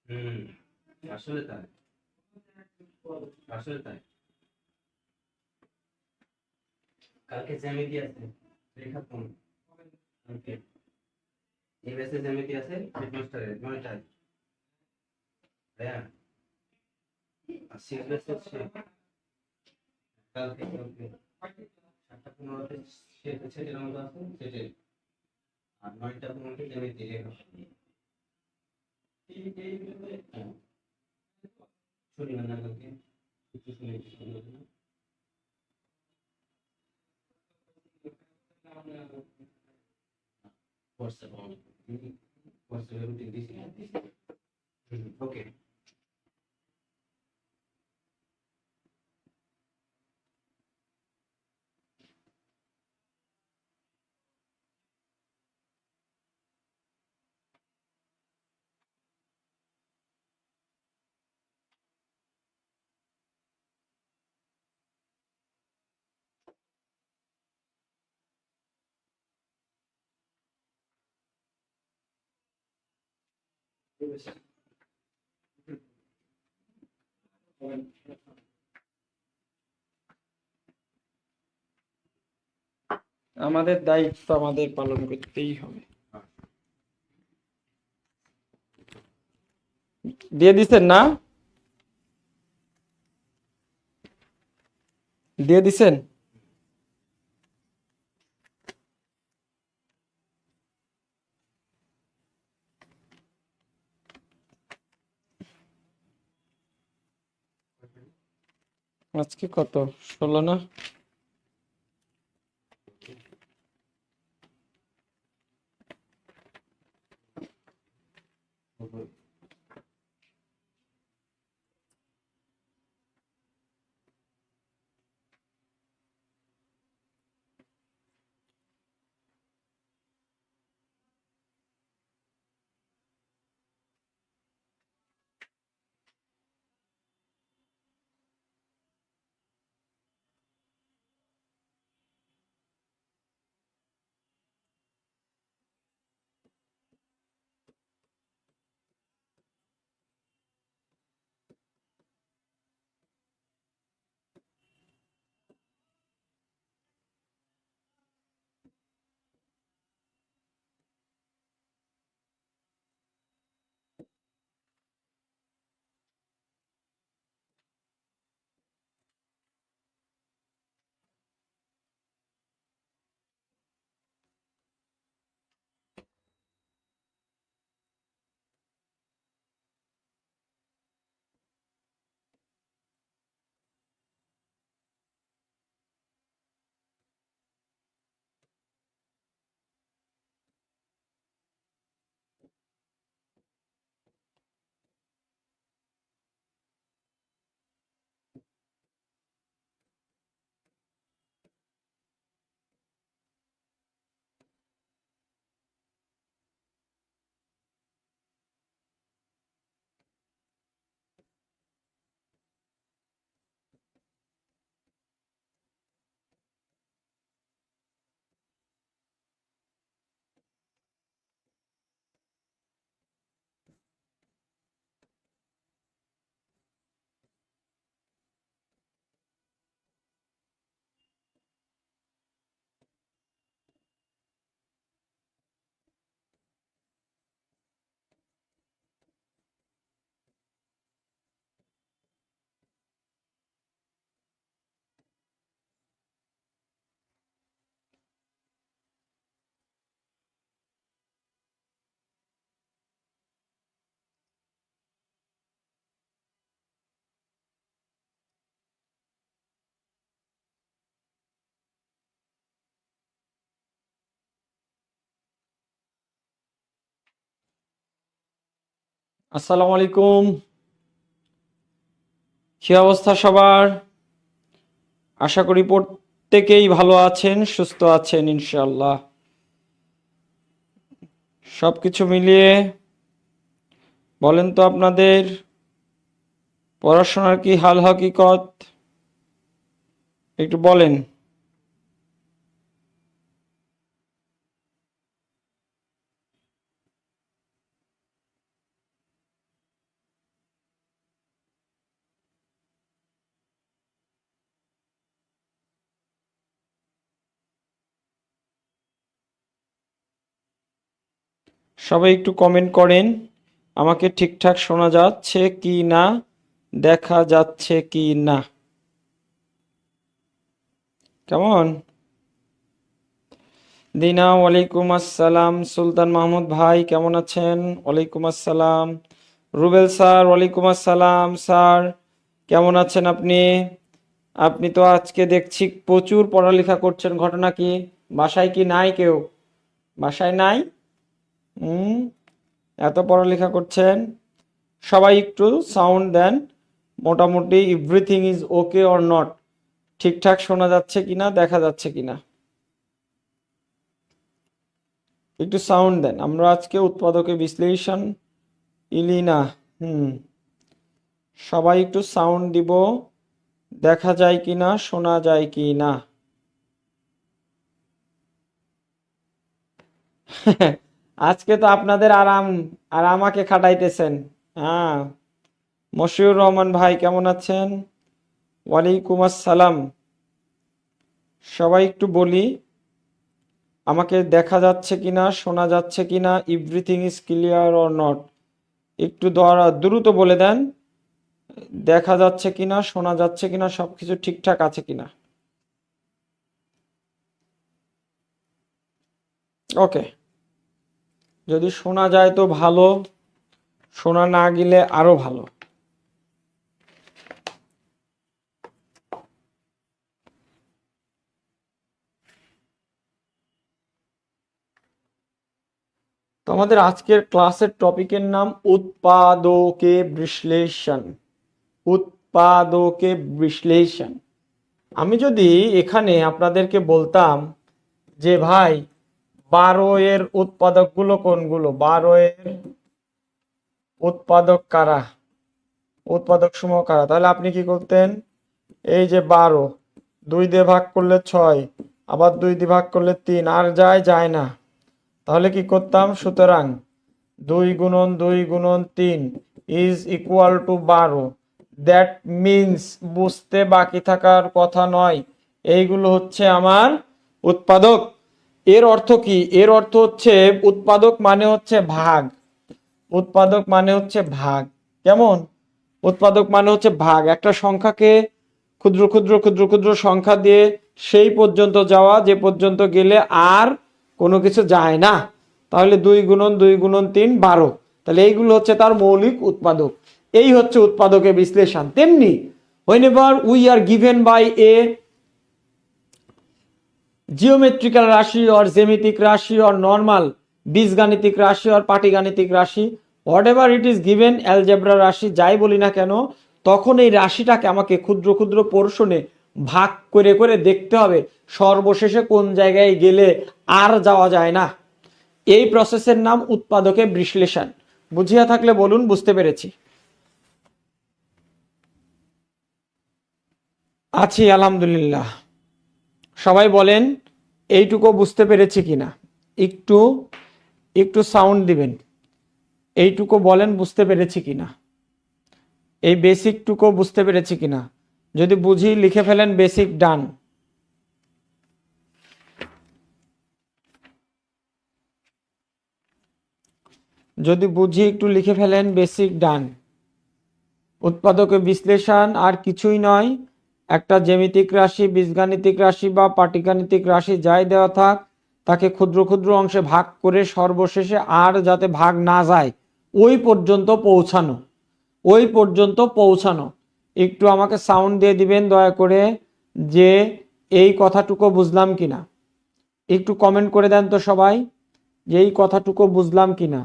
হুম, আসলে তাই, আসলে তাই। কালকে জ্যামিতি আছে, রেখা কোন? কালকে এই ব্যাচে জ্যামিতি আছে হেডমাস্টারের ৯টায়। হ্যাঁ, আর সিক্স ব্যাচের সে কালকে ৭টা ১৫তে সেটের মতো আছে সেটে, আর ৯টা ১৫তে জ্যামিতি রেখা। হ্যাঁ, শনিবার না কালকে? একটু শুনেছি শনিবার না? হোয়াটসঅ্যাপ হোয়াটসঅ্যাপে রুটিন দিছি। ওকে। আমাদের দায়িত্ব আমাদের পালন করতেই হবে। দিয়ে দিছেন না? দিয়ে দিছেন? আজকে কত? 16 না? আসসালামু আলাইকুম। কি অবস্থা সবার? আশা করি প্রত্যেকেই ভালো আছেন, সুস্থ আছেন ইনশাআল্লাহ। সবকিছু মিলিয়ে বলেন তো আপনাদের পড়াশোনার কি হাল হকিকত একটু বলেন। সবাই একটু কমেন্ট করেন, আমাকে ঠিকঠাক শোনা যাচ্ছে কি না, দেখা যাচ্ছে কি না। কেমন? দিনা ওয়ালাইকুম আসসালাম। সুলতান মাহমুদ ভাই কেমন আছেন? ওয়ালাইকুম আসসালাম। রুবেল স্যার ওয়ালাইকুম আসসালাম। স্যার কেমন আছেন আপনি? আপনি তো আজকে দেখছি প্রচুর পড়ালেখা করছেন, ঘটনা কি? বাসায় কি নাই কেউ? বাসায় নাই? হুম, এত পড়ালেখা করছেন। সবাই একটু সাউন্ড দেন, মোটামুটি everything is okay or not, ঠিকঠাক শোনা যাচ্ছে কিনা, দেখা যাচ্ছে কিনা, একটু সাউন্ড দেন। আমরা আজকে উৎপাদকে বিশ্লেষণ ইলিনা, সবাই একটু সাউন্ড দিব, দেখা যায় কিনা, শোনা যায় কিনা। আজকে তো আপনাদের আরাম, আর আমাকে খাটাইতেছেন। হ্যাঁ, মশিউর রহমান ভাই কেমন আছেন? ওয়ালাইকুম আসসালাম। সবাই একটু বলি, আমাকে দেখা যাচ্ছে কিনা, শোনা যাচ্ছে কিনা, everything is clear or not, একটু দ্রুত বলে দেন। দেখা যাচ্ছে কিনা, শোনা যাচ্ছে কিনা, সবকিছু ঠিকঠাক আছে কিনা। ওকে, যদি শোনা যায় তো ভালো, শোনা না গেলে আরো ভালো। তো আমাদের আজকের ক্লাসের টপিকের নাম উৎপাদকে বিশ্লেষণ। উৎপাদকে বিশ্লেষণ। আমি যদি এখানে আপনাদেরকে বলতাম যে ভাই 12 এর উৎপাদকগুলো কোনগুলো, 12 এর উৎপাদক কারা, উৎপাদক সমূহ কারা, তাহলে আপনি কি করতেন? এই যে 12, 2 দিয়ে ভাগ করলে 6, আবার 2 দিয়ে ভাগ করলে 3, আর যায় না। তাহলে কি করতাম? সুতরাং 2 গুণন 2 গুণন 3 is equal two 12। That means, বুঝতে বাকি থাকার কথা নয়, এইগুলো হচ্ছে আমার উৎপাদক। এর অর্থ কি? এর অর্থ হচ্ছে উৎপাদক মানে হচ্ছে ভাগ। উৎপাদক মানে হচ্ছে ভাগ। কেমন? উৎপাদক মানে হচ্ছে ভাগ, একটা সংখ্যাকে ক্ষুদ্র ক্ষুদ্র ক্ষুদ্র ক্ষুদ্র সংখ্যা দিয়ে সেই পর্যন্ত যাওয়া যে পর্যন্ত গেলে আর কোনো কিছু যায় না। তাহলে 2 গুণন 2 গুণন 3 12, তাহলে এইগুলো হচ্ছে তার মৌলিক উৎপাদক। এই হচ্ছে উৎপাদকের বিশ্লেষণ। তেমনি whenever we are given by a geometrical রাশি or জ্যামিতিক রাশি or normal বীজগাণিতিক রাশি or পাটিগাণিতিক রাশি, whatever it is given, algebra রাশি যাই বলি না কেন, তখন এই রাশিটাকে আমাকে ক্ষুদ্র ক্ষুদ্র পোর্শনে ভাগ করে করে দেখতে হবে, সর্বশেষে কোন জায়গায় গেলে আর যাওয়া যায় না। এই প্রসেসের নাম উৎপাদকে বিশ্লেষণ। বুঝিয়া থাকলে বলুন বুঝতে পেরেছি। আছি আলহামদুলিল্লাহ। সবাই বলেন এইটুকু বুঝতে পেরেছি কিনা, একটু একটু সাউন্ড দিবেন, এইটুকু বলেন বুঝতে পেরেছি কিনা, এই বেসিকটুকু বুঝতে পেরেছি কিনা। যদি বুঝি লিখে ফেলেন বেসিক ডান। যদি বুঝি একটু লিখে ফেলেন বেসিক ডান। উৎপাদকের বিশ্লেষণ আর কিছুই নয়, একটা জ্যামিতিক রাশি, বীজগাণিতিক রাশি বা পাটিগাণিতিক রাশি যাই দেওয়া থাক, তাকে ক্ষুদ্র ক্ষুদ্র অংশে ভাগ করে সর্বশেষে আর যাতে ভাগ না যায় ওই পর্যন্ত পৌঁছানো, ওই পর্যন্ত পৌঁছানো। একটু আমাকে সাউন্ড দিয়ে দিবেন দয়া করে যে এই কথাটুকু বুঝলাম কিনা। একটু কমেন্ট করে দেন তো সবাই যে এই কথাটুকু বুঝলাম কিনা।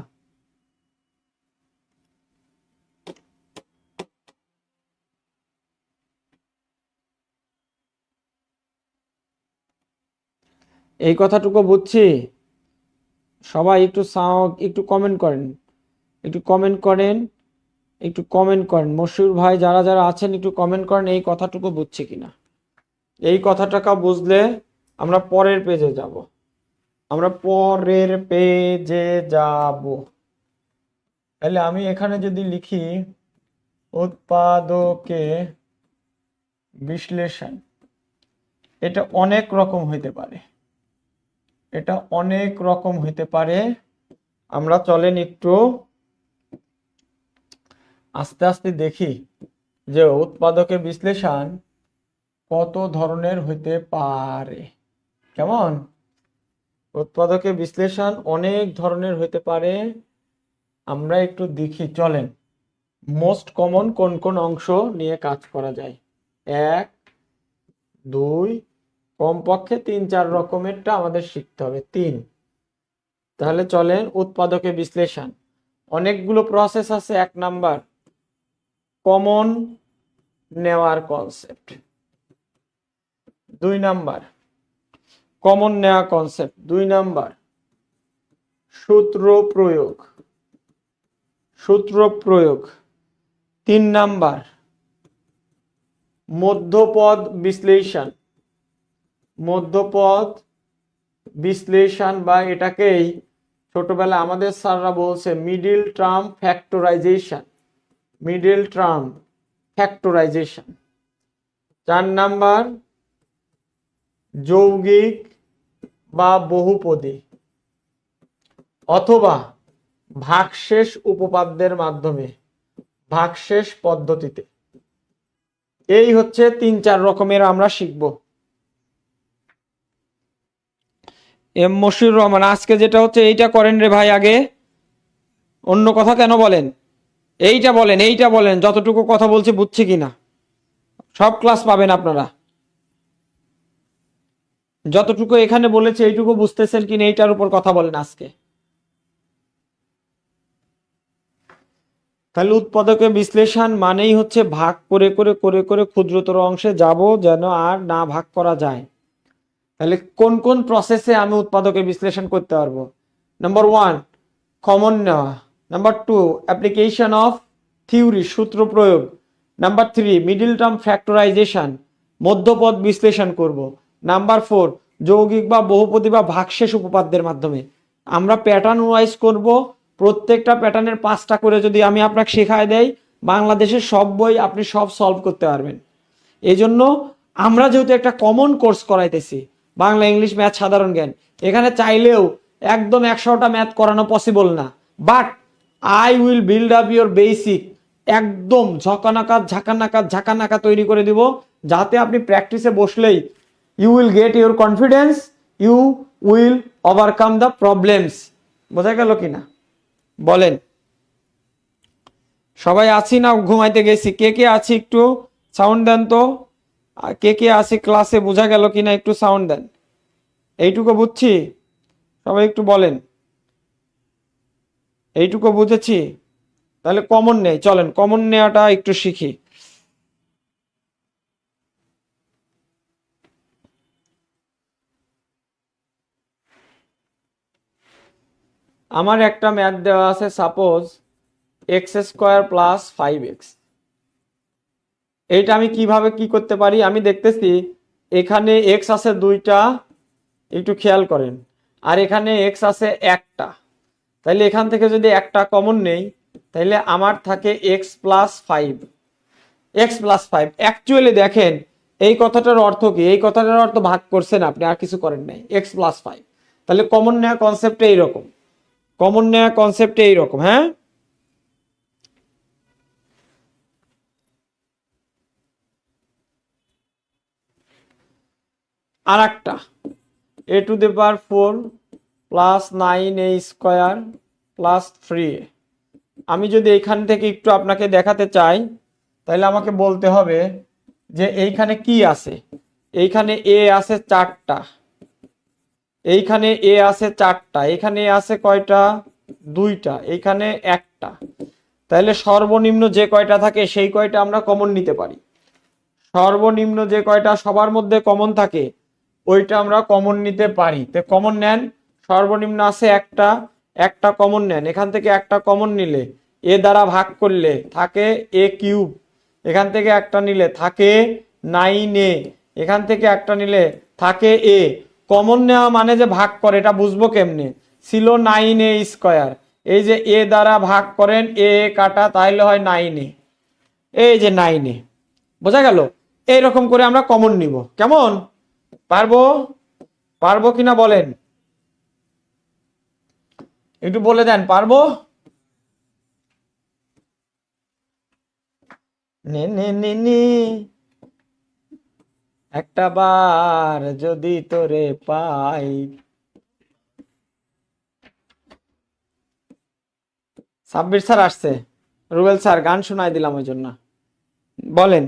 এই কথাটুকু বুঝছি? সবাই একটু একটু কমেন্ট করেন, একটু কমেন্ট করেন, একটু কমেন্ট করেন। মশিউর ভাই যারা যারা আছেন একটু কমেন্ট করেন এই কথাটুকু বুঝছি কিনা। এই কথাটাকে বুঝলে আমরা পরের পেজে যাব, আমরা পরের পেজে যাব। তাহলে আমি এখানে যদি লিখি উৎপাদকে বিশ্লেষণ, এটা অনেক রকম হইতে পারে, এটা অনেক রকম হইতে পারে। আমরা চলেন একটু আস্তে আস্তে দেখি যে উৎপাদকের বিশ্লেষণ কত ধরনের হইতে পারে। কেমন? উৎপাদকের বিশ্লেষণ অনেক ধরনের হইতে পারে, আমরা একটু দেখি। চলেন মোস্ট কমন কোন কোন অংশ নিয়ে কাজ করা যায়। 1 2 কমপক্ষে 3-4 রকমেরটা আমাদের শিখতে হবে। 3। তাহলে চলেন উৎপাদকের বিশ্লেষণ। অনেকগুলো প্রসেস আছে। 1 নাম্বার কমন নেওয়ার কনসেপ্ট। 2 নাম্বার কমন নেওয়া কনসেপ্ট। 2 নাম্বার সূত্র প্রয়োগ। 3 নাম্বার মধ্যপদ বিশ্লেষণ বা এটাকেই ছোটবেলা আমাদের স্যাররা বলছে মিডল টার্ম ফ্যাক্টরাইজেশন। 4 নাম্বার যৌগিক বা বহুপদী অথবা ভাগশেষ উপপাদ্যের মাধ্যমে, ভাগশেষ পদ্ধতিতে। এই হচ্ছে 3-4 রকমের আমরা শিখব। এম মশিউর রহমান, আজকে যেটা হচ্ছে এইটা করেন রে ভাই। আগে অন্য কথা কেন বলেন? এইটা বলেন যতটুকু কথা বলছি বুঝছি কিনা। সব ক্লাস পাবেন আপনারা। যতটুকু এখানে বলেছে এইটুকু বুঝতেছেন কিনা এইটার উপর কথা বলেন আজকে। তাহলে উৎপাদকের বিশ্লেষণ মানেই হচ্ছে ভাগ করে করে করে করে ক্ষুদ্রতর অংশে যাব, যেন আর না ভাগ করা যায়। তাহলে কোন কোন প্রসেসে আমি উৎপাদকের বিশ্লেষণ করতে পারবো? নাম্বার 1 কমন নেওয়া। নাম্বার 2 অ্যাপ্লিকেশন অফ থিওরি, সূত্র প্রয়োগ। নাম্বার 3 মিডল টার্ম ফ্যাক্টরাইজেশন, মধ্যপদ বিশ্লেষণ করব। নাম্বার 4 যৌগিক বা বহুপদী বা ভাগশেষ উপপাদ্যের মাধ্যমে। আমরা প্যাটার্ন ওয়াইজ করব। প্রত্যেকটা প্যাটার্নের 5টা করে যদি আমি আপনাকে শেখায় দেই, বাংলাদেশের সব বই আপনি সব সলভ করতে পারবেন। এই জন্য আমরা যেহেতু একটা কমন কোর্স করাইতেছি, বাংলা, ইংলিশ, ম্যাথ, সাধারণ জ্ঞান, এখানে চাইলেও একদম 100টা ম্যাথ করানো পসিবল না। But I will build up your basic, একদম ঝাঁকানাকা তৈরি করে দিব, যাতে আপনি প্র্যাকটিসে বসলেই you will get your confidence, you will overcome the problems. বোঝা গেল কিনা বলেন? সবাই আছি না ঘুমাইতে গেছি? কে কে আছি একটু সাউন্ড দেন তো। কে কে আছি ক্লাসে? বোঝা গেল কিনা একটু সাউন্ড দেন। এইটুকু বুঝছি? সবাই একটু বলেন এইটুকু বুঝেছি। তাহলে কমন নেই, চলেন কমন নেওয়াটা একটু শিখি। আমার একটা ম্যাথ দেওয়া আছে, সাপোজ x² + 5x। এইটা আমি কিভাবে কি করতে পারি? আমি দেখতেছি এখানে x আছে 2টা, একটু খেয়াল করেন, আর এখানে x আছে 1টা। তাহলে এখান থেকে যদি একটা কমন নেই, তাহলে আমার থাকে x + 5। অ্যাকচুয়ালি দেখেন এই কথাটার অর্থ কি? এই কথাটার অর্থ ভাগ করছেন আপনি, আর কিছু করেন নাই। x + 5। তাহলে কমন নেওয়া কনসেপ্টে এইরকম। হ্যাঁ, আর একটা a⁴ + 9a² + 3a। আমি যদি এইখান থেকে একটু আপনাকে দেখাতে চাই, তাহলে আমাকে বলতে হবে যে এইখানে কি আছে। এইখানে a আছে 4টা, এইখানে a আছে 4টা, এখানে আছে কয়টা? 2টা, এইখানে 1টা। তাহলে সর্বনিম্ন যে কয়টা থাকে সেই কয়টা আমরা কমন নিতে পারি। সর্বনিম্ন যে কয়টা সবার মধ্যে কমন থাকে ওইটা আমরা কমন নিতে পারি। তো কমন নেন। সর্বনিম্ন আছে একটা কমন নেন। এখান থেকে একটা কমন নিলে এ দ্বারা ভাগ করলে থাকে a³। এখান থেকে একটা নিলে থাকে 9a। এখান থেকে একটা নিলে থাকে a। কমন নেওয়া মানে যে ভাগ করে, এটা বুঝবো কেমনে? ছিল 9a²। এই যে a দ্বারা ভাগ করেন, a কাটা, তাহলে হয় 9a। এই যে 9a, বোঝা গেল? এইরকম করে আমরা কমন নিব। কেমন? পারবো কিনা বলেন? একটু বলে দেন, পারবো? নে নে নে নে একটা বার যদি তোরে পাই। সাব্বির স্যার আসছে, রুবেল স্যার গান শোনাই দিলাম ওই জন্য। বলেন,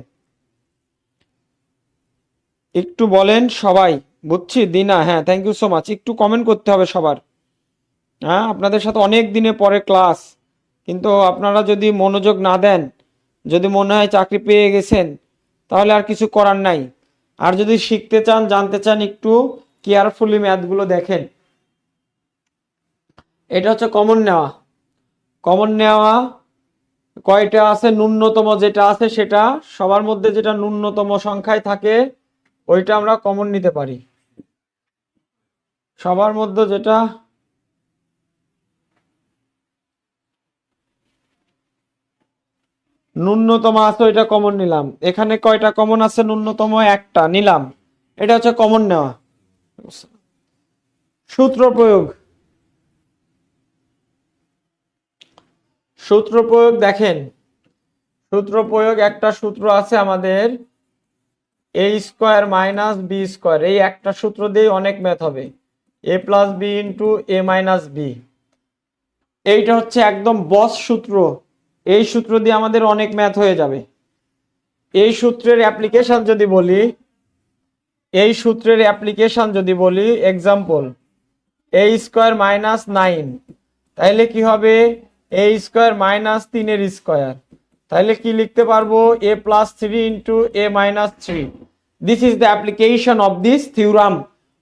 একটু বলেন সবাই। বুঝছি দিনা, হ্যাঁ থ্যাংক ইউ সো মাচ। একটু কমেন্ট করতে হবে সবার। হ্যাঁ, আপনাদের সাথে অনেক দিনে পরে ক্লাস, কিন্তু আপনারা যদি মনোযোগ না দেন, যদি মনে হয় চাকরি পেয়ে গেছেন, তাহলে আর কিছু করার নাই। আর যদি শিখতে চান, জানতে চান, একটু কেয়ারফুলি ম্যাথগুলো দেখেন। এটা হচ্ছে কমন নেওয়া। কমন নেওয়া কয়টা আছে? ন্যূনতম যেটা আছে সেটা, সবার মধ্যে যেটা ন্যূনতম সংখ্যায় থাকে ওইটা আমরা কমন নিতে পারি। সবার মধ্যে যেটা ন্যূনতম আছে ওইটা কমন নিলাম। এখানে কয়টা কমন আছে? ন্যূনতম একটা নিলাম। এটা হচ্ছে কমন নেওয়া। সূত্র প্রয়োগ। সূত্র প্রয়োগ দেখেন, সূত্র প্রয়োগ একটা সূত্র আছে আমাদের, এ স্কোয়ার মাইনাস বি স্কোয়ার। এই একটা সূত্র দিয়ে অনেক ম্যাথ হবে। A plus b into a minus B, এইটা হচ্ছে একদম বস সূত্র। এই সূত্র দিয়ে আমাদের অনেক ম্যাথ হয়ে যাবে। এই সূত্রের অ্যাপ্লিকেশন যদি বলি, এই সূত্রের অ্যাপ্লিকেশন যদি বলি, এক্সাম্পল এ স্কোয়ার মাইনাস 9, তাইলে কি হবে? A square minus 3 square. তাহলে কি লিখতে পারবো? A plus 3 into a minus 3। This is the application of this theorem.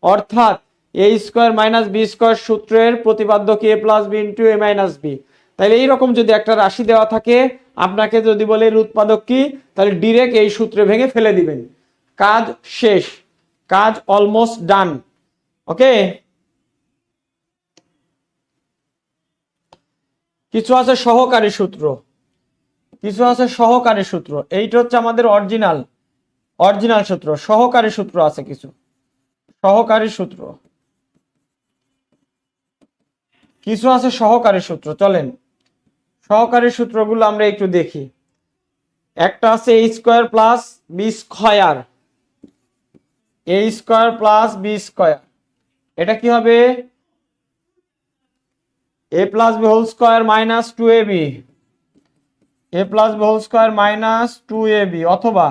অর্থাৎ a square minus b square সূত্রের প্রতিপাদ্য কি a plus b into a minus b. তাহলে এইরকম যদি একটা রাশি দেওয়া থাকে, আপনাকে যদি বলে এর উৎপাদক কি, তাহলে ডিরেক্ট এই সূত্রে ভেঙে ফেলে দিবেন। কাজ শেষ, কাজ অলমোস্ট ডান। ওকে, কিছু আছে সহকারী সূত্র, কিছু আছে সহকারী সূত্র। এইটা হচ্ছে আমাদের অরিজিনাল অরিজিনাল সূত্র। সহকারী সূত্র আছে কিছু, সহকারী সূত্র কিছু আছে সহকারী সূত্র। চলেন সহকারী সূত্রগুলো আমরা একটু দেখি। একটা আছে a square plus b square, a square plus b square. এটা কি হবে? A plus b whole square minus 2ab, a plus b whole square minus 2ab, অথবা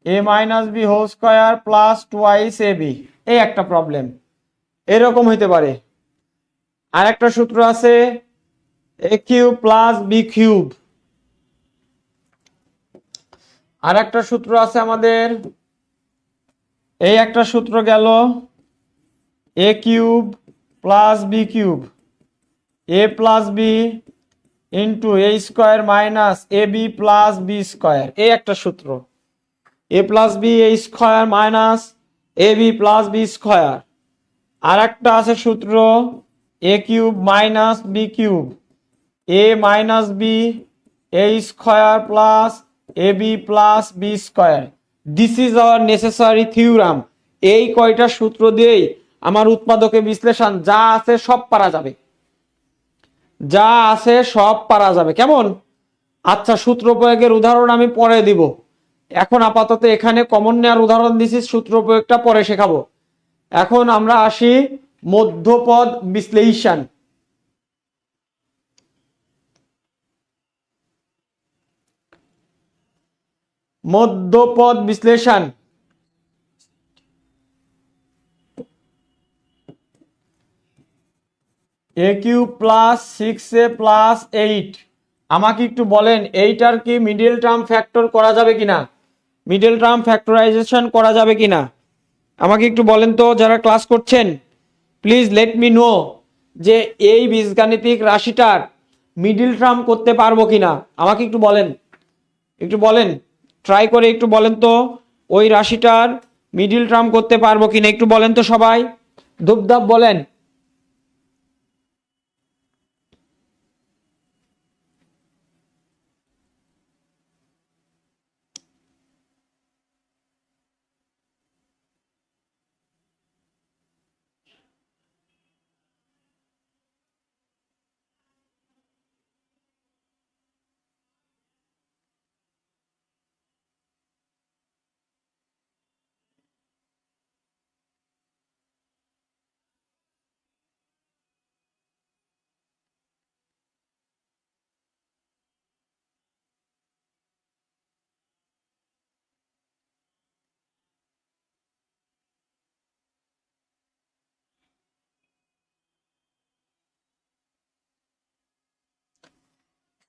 a minus b whole square plus twice ab। এই একটা problem এরকম হইতে পারে। আর একটা সূত্র আছে a cube plus b cube. আর একটা সূত্র আছে আমাদের, এই একটা সূত্র গেল a cube plus b cube, a plus b into a square minus a b plus b square. এই একটা সূত্র, a plus b a square minus a b plus b square. আর একটা আছে সূত্র a cube minus b cube, a minus b a square plus a b plus b square. This is hour necessary theorem. এই কয়টা সূত্র দিয়েই আমার উৎপাদকে বিশ্লেষণ যা আছে সব পারা যাবে, যা আছে সব পারা যাবে। কেমন? আচ্ছা, সূত্র প্রয়োগের উদাহরণ আমি পরে দিব। এখন আপাতত এখানে কমন নেওয়ার উদাহরণ দিছি, সূত্র প্রয়োগটা পরে শেখাবো। এখন আমরা আসি মধ্যপদ বিশ্লেষণ। মধ্যপদ বিশ্লেষণ, এ কিউব প্লাস 6a প্লাস 8। আমাকে একটু বলেন এইটার কি মিডল টার্ম ফ্যাক্টর করা যাবে কিনা, মিডল টার্ম ফ্যাক্টরাইজেশন করা যাবে কিনা? আমাকে একটু বলেন তো যারা ক্লাস করছেন, প্লিজ লেট মি নো যে এই বীজগাণিতিক রাশিটার মিডল টার্ম করতে পারবো কিনা। আমাকে একটু বলেন, একটু বলেন, ট্রাই করে একটু বলেন তো ওই রাশিটার মিডল টার্ম করতে পারবো কিনা, একটু বলেন তো সবাই, ধূপধাপ বলেন।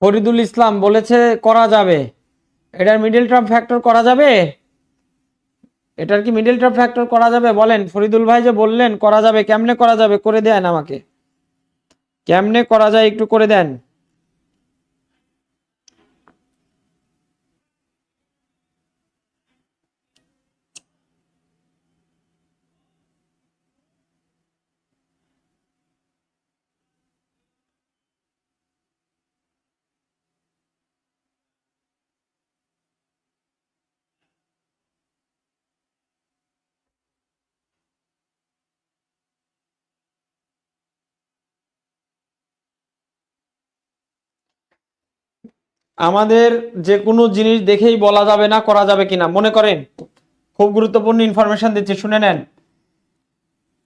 ফরিদুল ইসলাম বলেছে করা যাবে। এটার মিডল টার্ম ফ্যাক্টর করা যাবে? এটার কি মিডল টার্ম ফ্যাক্টর করা যাবে বলেন? ফরিদুল ভাই যে বললেন করা যাবে, কেমনে করা যাবে করে দেন আমাকে, কেমনে করা যায় একটু করে দেন। আমাদের যে কোনো জিনিস দেখেই বলা যাবে না করা যাবে কিনা। মনে করেন খুব গুরুত্বপূর্ণ ইনফরমেশন দিচ্ছি, শুনে নেন।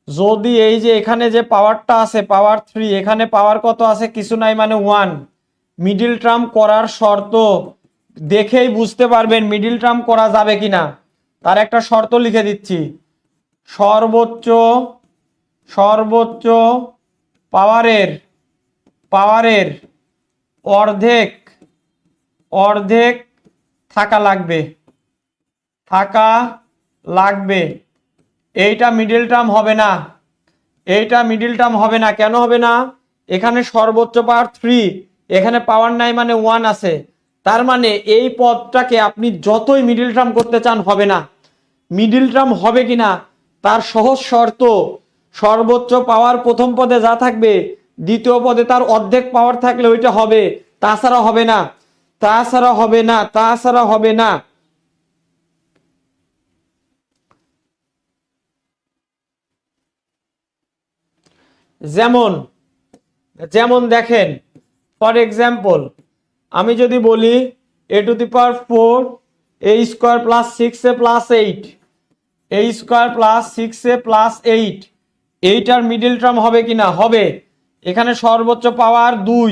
যদি এই যে এখানে যে পাওয়ারটা আছে পাওয়ার 3, এখানে পাওয়ার কত আছে? কিছু নাই মানে 1। মিডিল টার্ম করার শর্ত দেখেই বুঝতে পারবেন মিডিল টার্ম করা যাবে কিনা। তার একটা শর্ত লিখে দিচ্ছি, সর্বোচ্চ সর্বোচ্চ পাওয়ারের পাওয়ারের অর্ধেক অর্ধেক থাকা লাগবে, থাকা লাগবে। এইটা মিডল টার্ম হবে না, এইটা মিডল টার্ম হবে না। কেন হবে না? এখানে সর্বোচ্চ পাওয়ার 3, এখানে পাওয়ার নাই মানে 1 আছে। তার মানে এই পদটাকে আপনি যতই মিডল টার্ম করতে চান হবে না। মিডল টার্ম হবে কিনা তার সহজ শর্ত, সর্বোচ্চ পাওয়ার প্রথম পদে যা থাকবে দ্বিতীয় পদে তার অর্ধেক পাওয়ার থাকলে ওইটা হবে, তাছাড়া হবে না, তাছাড়া হবে না, তাছাড়া হবে না। যেমন যেমন দেখেন, ফর এক্সাম্পল আমি যদি বলি a⁴ a² + 6a + 8, a² + 6a + 8, এইটার মিডল টার্ম হবে কিনা? হবে। এখানে সর্বোচ্চ পাওয়ার 2,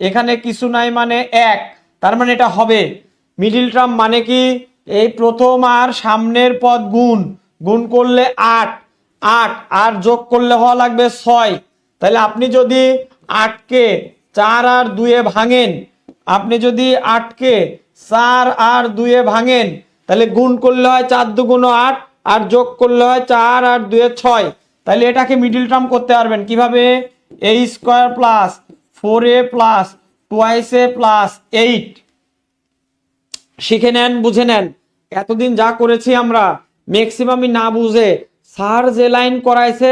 এখানে কিছু নাই মানে 1, তার মানে এটা হবে। মিডল টার্ম মানে কি? এই প্রথম আর সামনের পদ গুণ, গুণ করলে 8, 8 আর যোগ করলে হওয়া লাগবে 6। তাহলে আপনি যদি 8কে 4 আর 2-এ ভাঙেন, আপনি যদি 8কে 4 আর 2-এ ভাঙেন, তাহলে গুণ করলে হয় 4 × 2 = 8 আর যোগ করলে হয় 4 আর 2-এ 6। তাহলে এটাকে মিডল টার্ম করতে পারবেন কিভাবে? a² + 4a + 2a + 8 শিখে নেন, বুঝে নেন। এতদিন যা করেছি আমরা ম্যাক্সিমামই না বুঝে, স্যার যে লাইন করাইছে,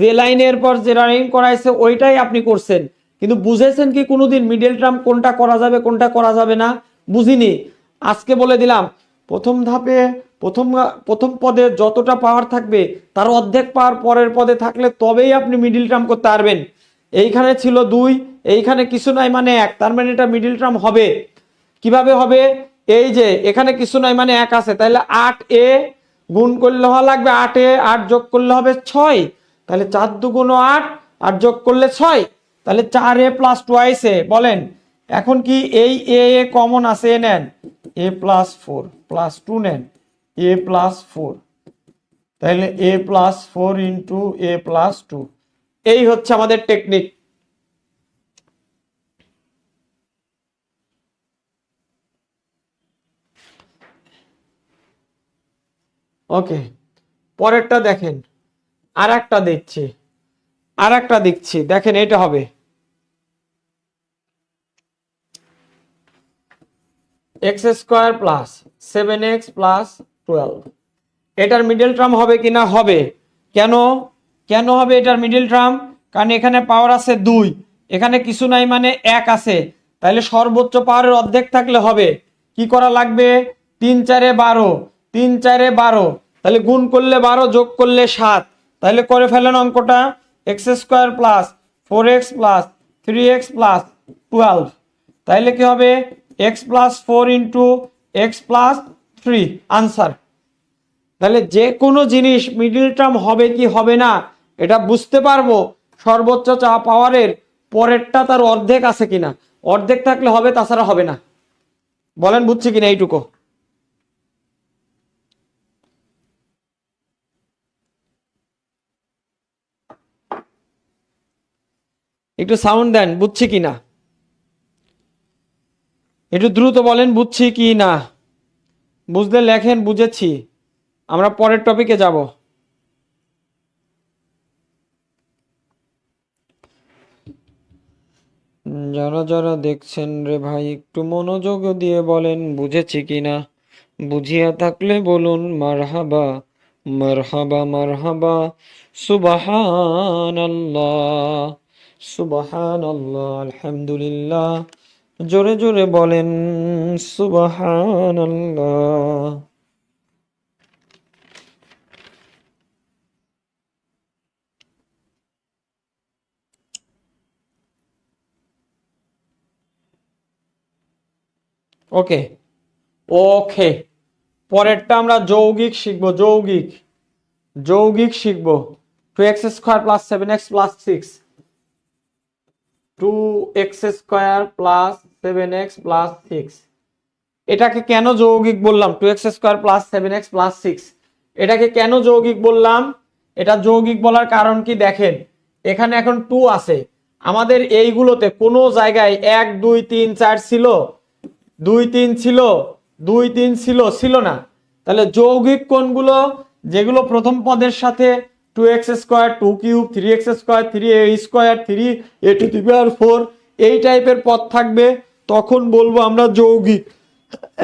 যে লাইনের পর যে লাইন করাইছে ওইটাই আপনি করছেন, কিন্তু বুঝেছেন কি কোনোদিন মিডল টার্ম কোনটা করা যাবে কোনটা করা যাবে না? বুঝিনি। আজকে বলে দিলাম, প্রথম ধাপে প্রথম পদে যতটা পাওয়ার থাকবে তার অর্ধেক পাওয়ার পরের পদে থাকলে তবেই আপনি মিডল টার্ম করতে পারবেন। এইখানে ছিল 2, এইখানে কিছু নাই মানে 1, তার মানে এটা মিডল টার্ম হবে। কিভাবে হবে? এই যে এখানে কিছু নাই মানে 1 আছে, তাহলে 8a গুণ করলে হওয়া লাগবে 8a, 8 যোগ করলে হবে 6, তাহলে 4 × 2 = 8 আর যোগ করলে 6, তাহলে 4a + 2a। বলেন এখন কি এই a কমন আছে? নেন a + 4 + 2 নেন, a + 4, তাহলে a + 4 × a + 2। এই হচ্ছে আমাদের টেকনিক। ওকে, পরেরটা দেখেন, আর একটা দিচ্ছি, দেখেন এটা হবে x² + 7x + 12। এটার মিডল টার্ম হবে কিনা? হবে। কেন কেন হবে এটার মিডল টার্ম? কারণ এখানে পাওয়ার আছে 2, এখানে কিছু নাই মানে 1 আছে, তাহলে সর্বোচ্চ পাওয়ারের অর্ধেক থাকলে হবে। কি করা লাগবে? 3 × 4 = 12, 3 × 4 = 12, তাহলে গুণ করলে 12 যোগ করলে 7, তাহলে করে ফেলেন অঙ্কটা, x² + 4x + 3x + 12, তাইলে কি হবে? x + 4 × x + 3 answer. তাহলে যে কোনো জিনিস মিডল টার্ম হবে কি হবে না এটা বুঝতে পারবো সর্বোচ্চ পাওয়ারের পরেরটা তার অর্ধেক আছে কিনা। অর্ধেক থাকলে হবে, তাছাড়া হবে না। বলেন বুঝছি কিনা এইটুকু? একটু সাউন্ড দেন, বুঝছি কিনা? একটু দ্রুত বলেন বুঝছি কি না, বুঝলে লেখেন বুঝেছি। আমরা পরের টপিকে যাব। যারা যারা দেখছেন রে ভাই একটু মনোযোগ দিয়ে বলেন বুঝেছি কি না, বুঝিয়া থাকলে বলুন মারহাবা মারহাবা মারহাবা। সুবহানাল্লাহ সুবহানাল্লাহ আলহামদুলিল্লাহ। জোরে জোরে বলেন সুবহানাল্লাহ। ওকে ওকে, পরেরটা আমরা যৌগিক শিখবো। যৌগিক যৌগিক শিখবো। 2x² + 7x + 6, 2x² + 7x + 6। এটাকে কেন যৌগিক বললাম? 2x² + 7x + 6 এটাকে কেন যৌগিক বললাম? এটা যৌগিক বলার কারণ কি দেখেন, এখানে এখন 2 আছে, আমাদের এইগুলোতে কোনো জায়গায় 1 2 3 4 ছিল, 2 3 ছিল, 2 3 ছিল ছিল না। তাহলে যৌগিক কোনগুলো? যেগুলো প্রথম পদের সাথে 2x², 2³ 3x², 3a² 3a⁴ এই টাইপের পদ থাকবে, তখন বলবো আমরা যৌগিক।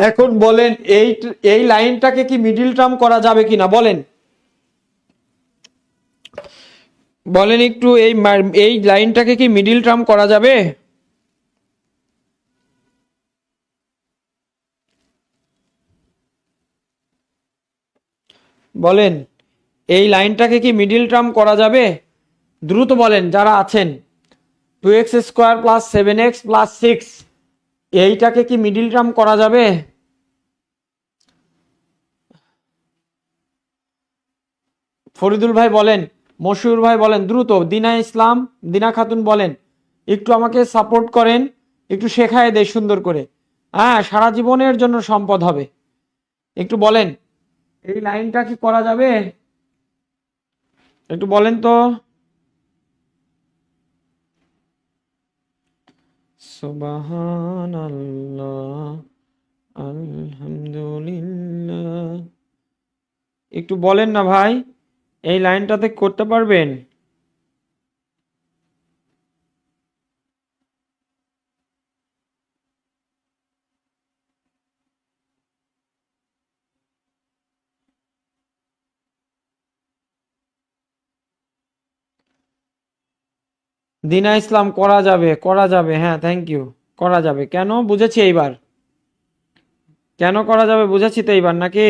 এখন বলেন এই এই লাইনটাকে কি মিডিল টার্ম করা যাবে কিনা বলেন, বলেন একটু এই লাইনটাকে কি মিডিল টার্ম করা যাবে? বলেন এই লাইনটাকে কি মিডিল টার্ম করা যাবে? দ্রুত বলেন যারা আছেন। 2x² + 7x + 6 এইটাকে কি মিডিল টার্ম করা যাবে? ফরিদুল ভাই বলেন, মশিউর ভাই বলেন, দ্রুত। দিনা ইসলাম, দিনা খাতুন বলেন, একটু আমাকে সাপোর্ট করেন, একটু শেখায় দেয় সুন্দর করে। হ্যাঁ, সারা জীবনের জন্য সম্পদ হবে। একটু বলেন এই লাইনটা কি করা যাবে? একটু বলেন তো। সুবহানাল্লাহ আলহামদুলিল্লাহ। একটু বলেন না ভাই, এই লাইনটাতে করতে পারবেন? দিনা ইসলাম করা যাবে, করা যাবে, হ্যাঁ থ্যাংক ইউ। করা যাবে কেন বুঝেছি এইবার, কেন করা যাবে বুঝেছি তো এইবার নাকি?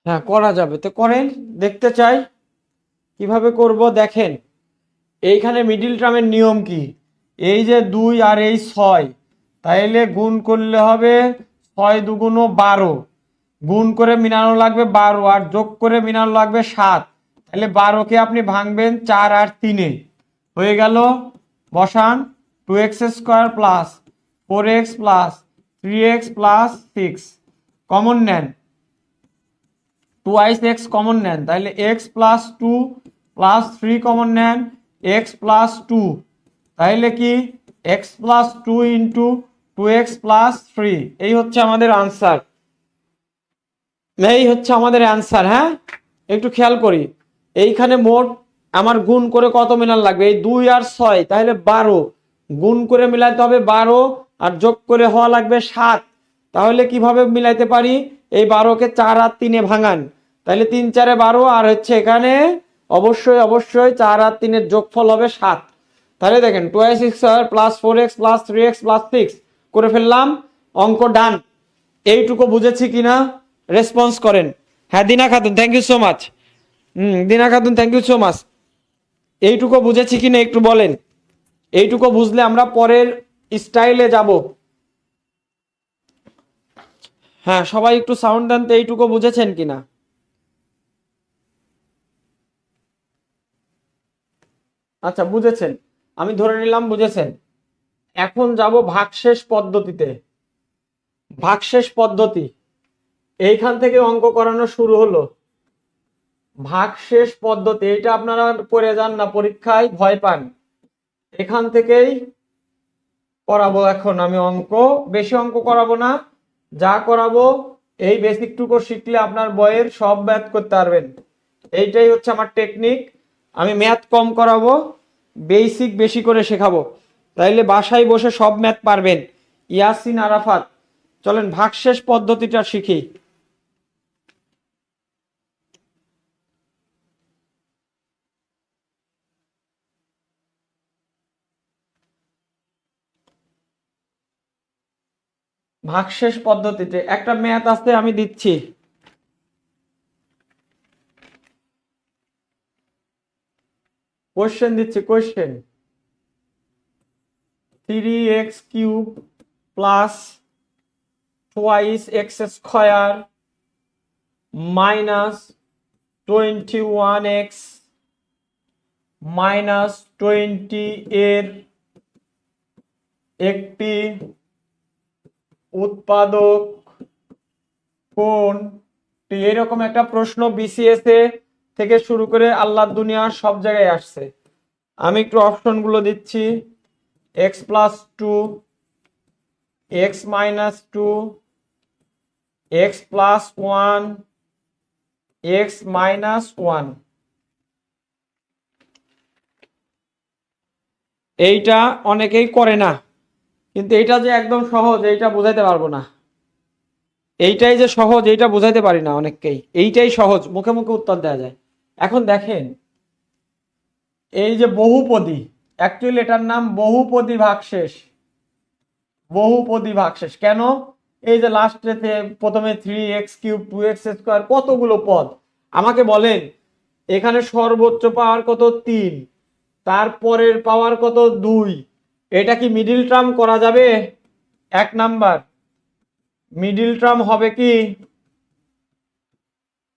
হ্যাঁ করা যাবে, তো করেন দেখতে চাই কিভাবে করব। দেখেন এইখানে মিডিল টার্মের নিয়ম কি, এই যে 2 আর এই 6, তাইলে গুণ করলে হবে 6 2 12, গুণ করে মিলানো লাগবে 12, আর যোগ করে মিলানো লাগবে 7। তাহলে 12কে আপনি ভাঙবেন 4 আর 3-এ, হয়ে গেল। বসান 2x² + 4x + 3x + 6 কমন নেন, 2x কমন নেন, তাহলে x + 2 + 3 কমন নেন, x + 2, তাহলে কি x + 2 * 2x + 3। এই হচ্ছে আমাদের আনসার, এই হচ্ছে আমাদের অ্যান্সার। হ্যাঁ একটু খেয়াল করি, এইখানে মোট আমার গুণ করে কত মিলান লাগবে? এই 2 আর 6, তাহলে 12, গুণ করে মিলাইতে হবে 12, আর যোগ করে হওয়া লাগবে 7। তাহলে কিভাবে মিলাইতে পারি? এই 12কে 4 আর 3-এ ভাঙান, তাহলে 3 4 12, আর হচ্ছে এখানে অবশ্যই অবশ্যই 4 আর 3-এর যোগফল হবে 7। তাহলে দেখেন 2x² + 4x + 3x + 6 করে ফেললাম। অঙ্ক ডান। এইটুকু বুঝেছি কিনা রেসপন্স করেন। হ্যাঁ Dina Khatun, thank you so much. Dina Khatun, thank you so much. এইটুকু বুঝেছি কিনা একটু বলেন। এইটুকু বুঝলে আমরা পরের স্টাইলে যাব। হ্যাঁ সবাই একটু সাউন্ড দেন তো, এইটুকু বুঝেছেন কিনা। আচ্ছা বুঝেছেন, আমি ধরে নিলাম বুঝেছেন। এখন যাব ভাগশেষ পদ্ধতিতে। ভাগশেষ পদ্ধতি, এইখান থেকে অঙ্ক করানো শুরু হলো। ভাগশেষ পদ্ধতি এটা আপনারা করে যান না পরীক্ষায়, ভয় পান। এখান থেকেই করাবো। এখন আমি অঙ্ক, বেশি অঙ্ক করাবো না, যা করাবো এই বেসিকটুকু শিখলে আপনার বইয়ের সব ম্যাথ করতে পারবেন। এইটাই হচ্ছে আমার টেকনিক। আমি ম্যাথ কম করাবো, বেসিক বেশি করে শেখাবো, তাইলে বাসায় বসে সব ম্যাথ পারবেন। ইয়াসিন আরাফাত, চলেন ভাগশেষ পদ্ধতিটা শিখি। ভাগশেষ পদ্ধতিতে একটা ম্যাথ আছে, আমি দিচ্ছি। কোশ্চেন দিচ্ছি, question 3x³ plus twice x square minus 21x minus 20 এর একটি উৎপাদক কোন। এরকম একটা প্রশ্ন বিসিএস এ থেকে শুরু করে আল্লাহর দুনিয়ার সব জায়গায় আসছে। আমি একটু অপশনগুলো দিচ্ছি। x+2, x-2, x+1, x-1। এইটা অনেকেই করে না, কিন্তু এইটা যে একদম সহজ এইটা বুঝাইতে পারবো না। এইটাই যে সহজ এইটা বুঝাইতে পারি না অনেককেই। এইটাই সহজ, মুখে মুখে উত্তর দেওয়া যায়। এখন দেখেন, এই যে বহুপদী, অ্যাকচুয়ালি এটার নাম বহুপদী ভাগশেষ। বহুপদী ভাগশেষ কেন? এই যে লাস্টেতে প্রথমে 3x³ 2x², কতগুলো পদ। আমাকে বলেন এখানে সর্বোচ্চ পাওয়ার কত? 3। তারপরের পাওয়ার কত? 2। এটা কি মিডিল টার্ম করা যাবে? 1 নাম্বার মিডিল টার্ম হবে কি?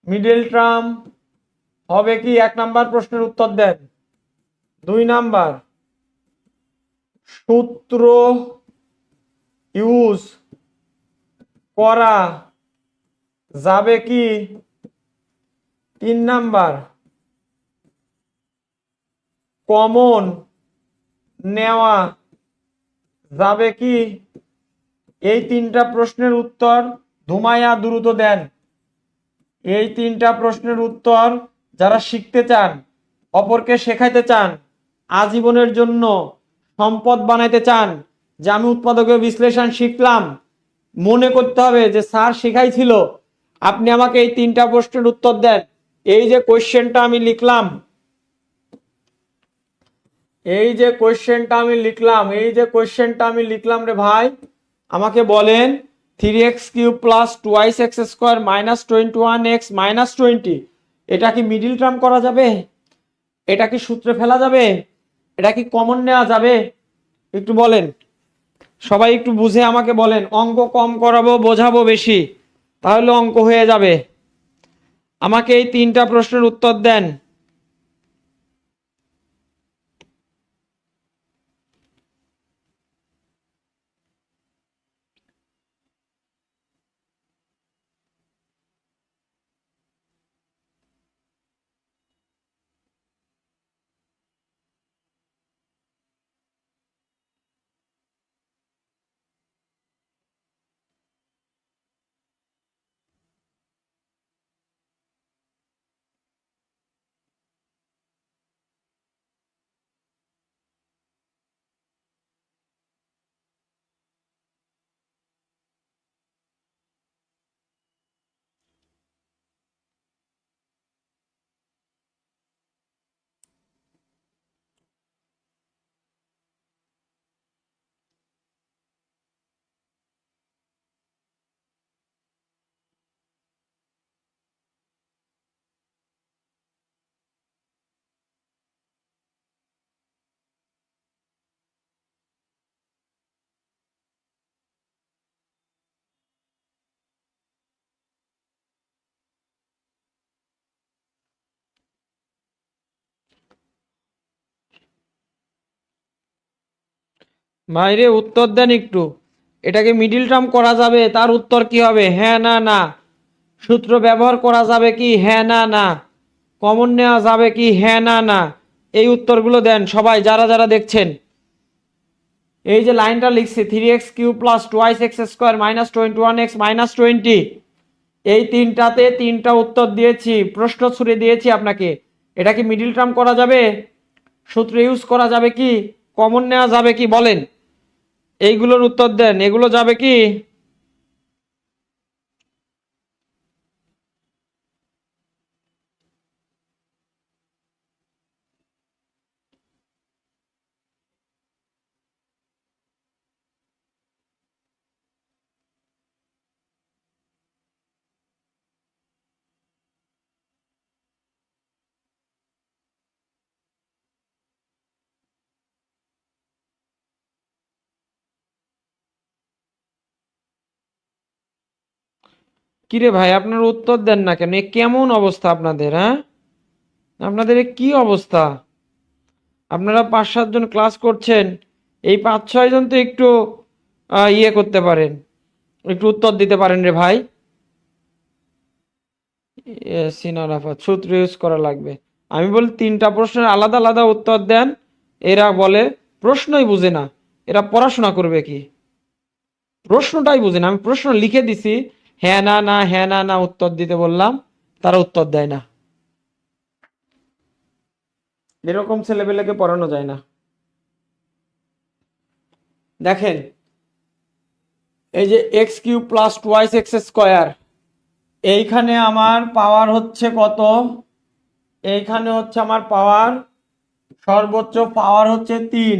মিডিল টার্ম হবে কি? 1 নাম্বার প্রশ্নের উত্তর দেন। 2 নাম্বার সূত্র ইউজ করা যাবে কি? 3 নাম্বার কমন নেওয়া যাবে কি? এই 3টা প্রশ্নের উত্তর ধুমায়া দ্রুত দেন। এই 3টা প্রশ্নের উত্তর যারা শিখতে চান, অপরকে শেখাইতে চান, আজীবনের জন্য সম্পদ বানাইতে চান, যে আমি উৎপাদকীয় বিশ্লেষণ শিখলাম, মনে করতে হবে যে স্যার শেখাইছিল। আপনি আমাকে এই 3টা প্রশ্নের উত্তর দেন। এই যে কোশ্চেনটা আমি লিখলাম, এই যে কোশ্চেনটা আমি লিখলাম, এই যে কোশ্চেনটা আমি লিখলাম রে ভাই, আমাকে বলেন 3x³ plus 2x² minus 21x minus 20, এটা কি মিডিল টার্ম করা যাবে? এটা কি সূত্রে ফেলা যাবে? এটা কি কমন নেওয়া যাবে? একটু বলেন সবাই, একটু বুঝে আমাকে বলেন। অঙ্ক কম করাবো, বোঝাবো বেশি, তাহলে অঙ্ক হয়ে যাবে। আমাকে এই 3টা প্রশ্নের উত্তর দেন। ভাইরে উত্তর দেন একটু। এটাকে মিডিল টার্ম করা যাবে? তার উত্তর কি হবে? হ্যাঁ না না। সূত্র ব্যবহার করা যাবে কি? হ্যাঁ না না। কমন নেওয়া যাবে কি? হ্যাঁ না না। এই উত্তরগুলো দেন সবাই, যারা যারা দেখছেন। এই যে লাইনটা লিখছি 3x³ plus 2x² minus 21x minus 20, এই তিনটাতে তিনটা উত্তর দিয়েছি, প্রশ্ন ছুড়ে দিয়েছি আপনাকে। এটা কি মিডিল টার্ম করা যাবে? সূত্র ইউজ করা যাবে কি? কমন নেওয়া যাবে কি? বলেন, এইগুলোর উত্তর দেন। এগুলো যাবে কি? কিরে ভাই, আপনার উত্তর দেন না কেন? এ কেমন অবস্থা আপনাদের? হ্যাঁ, আপনাদের এ কি অবস্থা? আপনারা 5-7 জন ক্লাস করছেন, এই 5-6 জন তো একটু ইয়ে করতে পারেন, একটু উত্তর দিতে পারেন রে ভাই। সিনারাফা সূত্র ইউজ করা লাগবে। আমি বলি তিনটা প্রশ্নের আলাদা আলাদা উত্তর দেন। এরা বলে প্রশ্নই বুঝে না। এরা পড়াশোনা করবে কি? প্রশ্নটাই বুঝে না। আমি প্রশ্ন লিখে দিছি, হ্যাঁ না না হ্যাঁ না না উত্তর দিতে বললাম, তারা উত্তর দেয় না। এরকম ছেলেপেলেকে পড়ানো যায় না। দেখেন, এই যে x³ প্লাস 2x², এইখানে আমার পাওয়ার হচ্ছে কত? এইখানে হচ্ছে আমার পাওয়ার, সর্বোচ্চ পাওয়ার হচ্ছে 3।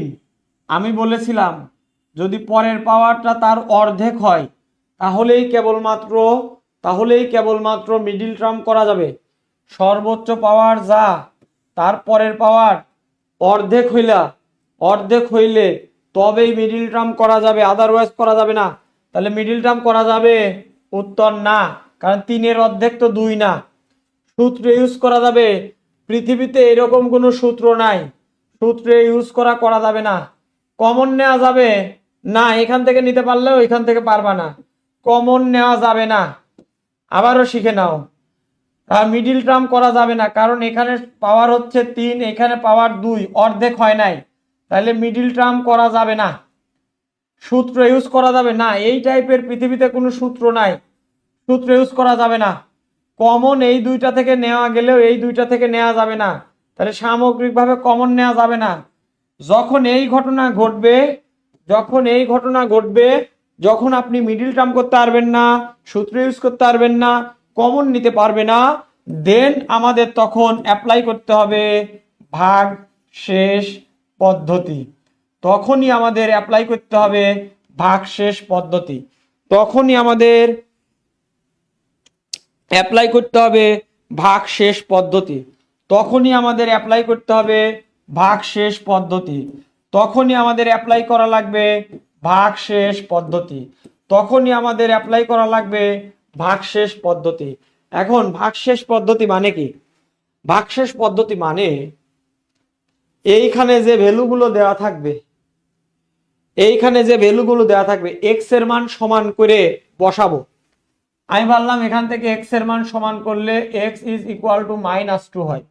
আমি বলেছিলাম যদি পরের পাওয়ারটা তার অর্ধেক হয় তাহলেই কেবলমাত্র মিডিল টার্ম করা যাবে। সর্বোচ্চ পাওয়ার যা, তার পরের পাওয়ার অর্ধেক হইলে তবেই মিডিল টার্ম করা যাবে, আদারওয়াইজ করা যাবে না। তাহলে মিডিল টার্ম করা যাবে? উত্তর না, কারণ 3-এর অর্ধেক তো 2 না। সূত্র ইউজ করা যাবে? পৃথিবীতে এরকম কোনো সূত্র নাই, সূত্রে ইউজ করা যাবে না। কমন নেওয়া যাবে না, এখান থেকে নিতে পারলেও এখান থেকে পারবা না, কমন নেওয়া যাবে না। আবারও শিখে নাও, আর মিডিল টার্ম করা যাবে না, কারণ এখানে পাওয়ার হচ্ছে 3, এখানে পাওয়ার 2, অর্ধেক হয় নাই, তাহলে মিডিল টার্ম করা যাবে না। সূত্র ইউজ করা যাবে না, এই টাইপের পৃথিবীতে কোনো সূত্র নাই, সূত্র ইউজ করা যাবে না। কমন এই দুইটা থেকে নেওয়া গেলেও এই দুইটা থেকে নেওয়া যাবে না, তাহলে সামগ্রিকভাবে কমন নেওয়া যাবে না। যখন এই ঘটনা ঘটবে, যখন আপনি মিডিল টার্ম করতে পারবেন না, সূত্র ইউজ করতে পারবেন না, কমন নিতে পারবে না, দেন আমাদের তখন অ্যাপ্লাই করতে হবে ভাগ শেষ পদ্ধতি। তখনই আমাদের অ্যাপ্লাই করতে হবে ভাগশেষ পদ্ধতি। তখনই আমাদের অ্যাপ্লাই করতে হবে ভাগশেষ পদ্ধতি। তখনই আমাদের অ্যাপ্লাই করতে হবে ভাগশেষ পদ্ধতি। তখনই আমাদের অ্যাপ্লাই করা লাগবে ভাগশেষ পদ্ধতি। তখনই আমাদের অ্যাপ্লাই করা লাগবে ভাগশেষ পদ্ধতি। এখন ভাগশেষ পদ্ধতি মানে কি? ভাগশেষ পদ্ধতি মানে এইখানে যে ভ্যালুগুলো দেওয়া থাকবে, এক্স এর মান সমান করে বসাবো। আমি বললাম এখান থেকে এক্স এর মান সমান করলে x ইজ ইকুয়াল টু -2 হয়,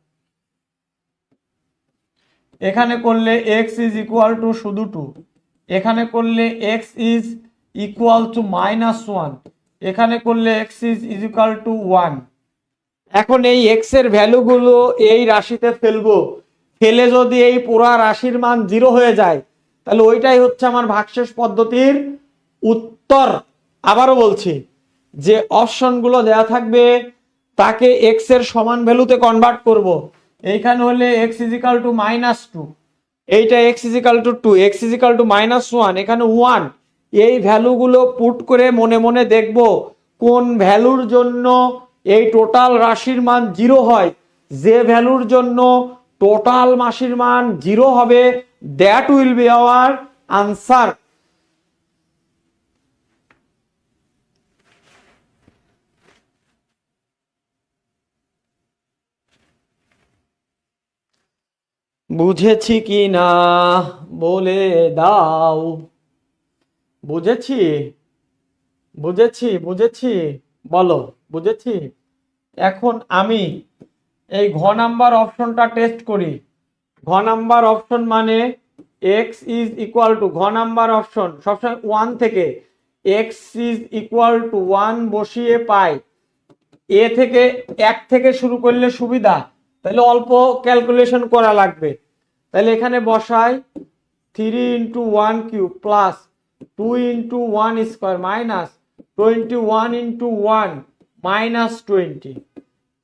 এখানে করলে x ইজ ইকুয়াল টু শুধু 2, এখানে করলে x ইজ ইকুয়াল টু -1, এখানে করলে x ইজ ইকুয়াল টু 1। এখন এই x এর ভ্যালুগুলো এই রাশিতে ফেলবো, ফেলে যদি এই পুরা রাশির মান 0 হয়ে যায়, তাহলে ওইটাই হচ্ছে আমার ভাগশেষ পদ্ধতির উত্তর। আবারও বলছি, যে অপশনগুলো দেয়া থাকবে তাকে x এর সমান ভ্যালুতে কনভার্ট করব। এইখানে হলে x ইজ ইকুয়াল টু -2, এইটা x is equal two 2, x is equal to -1, এখানে 1। এই ভ্যালুগুলো পুট করে মনে মনে দেখব কোন ভ্যালুর জন্য এই টোটাল রাশির মান 0 হয়। যে ভ্যালুর জন্য টোটাল রাশির মান 0 হবে, that will be hour answer. বুঝেছি কি না বলে দাও। বুঝেছি, বুঝেছি, বলো বুঝেছি। এখন আমি এই ঘ নাম্বার অপশনটা টেস্ট করি। ঘ নাম্বার অপশন মানে এক্স ইজ ইকুয়াল টু, ঘ নাম্বার অপশন সবসময় 1 থেকে এক্স ইজ ইকুয়াল টু 1 বসিয়ে পাই। এ থেকে 1 থেকে শুরু করলে সুবিধা, তাহলে অল্প ক্যালকুলেশন করা লাগবে। তাহলে এখানে বসাই 3 into 1 cube plus 2 into 1 square minus 21 into 1 minus 20।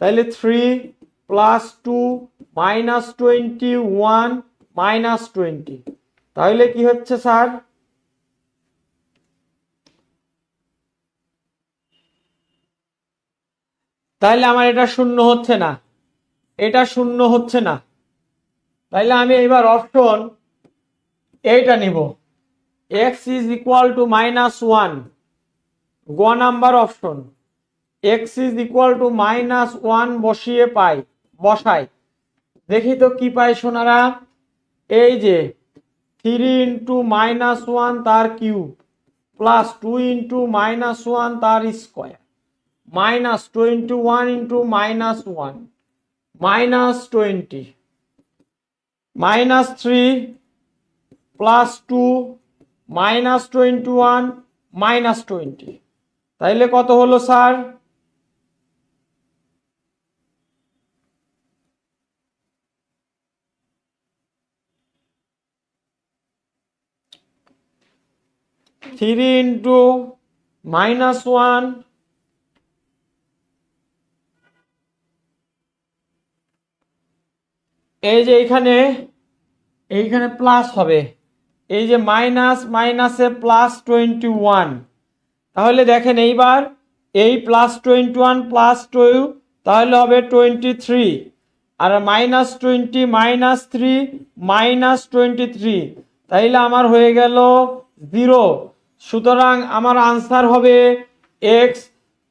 তাহলে 3 প্লাস 2 মাইনাস 21 মাইনাস 20। তাহলে কি হচ্ছে স্যার? তাহলে আমার এটা শূন্য হচ্ছে না, এটা শূন্য হচ্ছে না। তাহলে আমি এবার অপশন এইটা নিব, এক্স ইজ ইকুয়াল টু -1। গ number option x is equal to -1 বসিয়ে পাই, বসাই। দেখি তো কি পাই সোনারা। এই যে 3 ইন্টু -1 তার কিউব প্লাস 2 ইন্টু -1 তার square minus 21 into -1 minus 20 minus 3 plus 2 minus 21 minus 20। তাইলে কত হলো স্যার? থ্রি ইন্টু -1 এই যে এইখানে প্লাস হবে, এই যে মাইনাস মাইনাসে প্লাস 21। তাহলে দেখেন এইবার এই প্লাস 21 প্লাস 2 তাহলে হবে 23, আর -20 -3 -23, তাইলে আমার হয়ে গেল 0। সুতরাং আমার আনসার হবে এক্স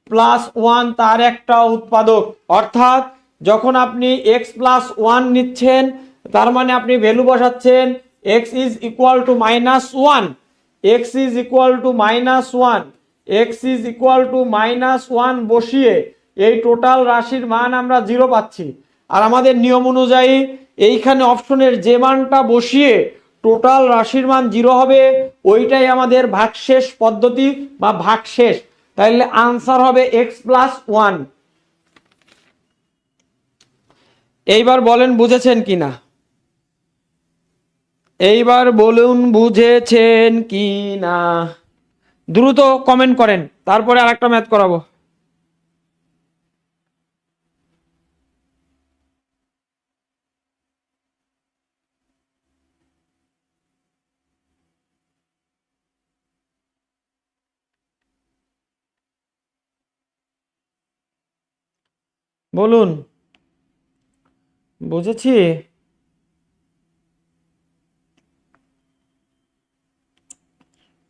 প্লাস 1 তার একটা উৎপাদক। অর্থাৎ যখন আপনি এক্স প্লাস 1 নিচ্ছেন তার মানে আপনি ভ্যালু বসাচ্ছেন x is equal to -1, x is equal to -1, x is equal to -1 বসিয়ে এই টোটাল রাশির মান আমরা 0 পাচ্ছি। আর আমাদের নিয়ম অনুযায়ী এইখানে অপশনের যে মানটা বসিয়ে টোটাল রাশির মান 0 হবে ওইটাই আমাদের ভাগশেষ পদ্ধতি বা ভাগশেষ। তাহলে আনসার হবে এক্স প্লাস 1। এইবার বলেন বুঝেছেন কিনা, এইবার বলুন বুঝেছেন কি না। দ্রুত কমেন্ট করেন, তারপরে আরেকটা ম্যাথ করাবো। বলুন বুঝেছি,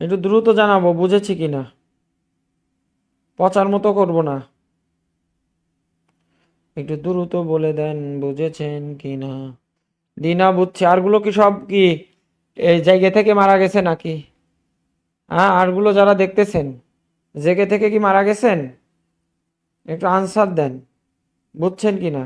একটু দ্রুত জানাবো বুঝেছি কিনা, পচার মতো করব না। একটু দ্রুত বলে দেন বুঝেছেন কিনা। দিনা বুঝছি, আরগুলো কি সব কি এই জায়গা থেকে মারা গেছে নাকি? হ্যাঁ, আরগুলো যারা দেখতেছেন জেগে থেকে কি মারা গেছেন? একটু আনসার দেন বুঝছেন কিনা।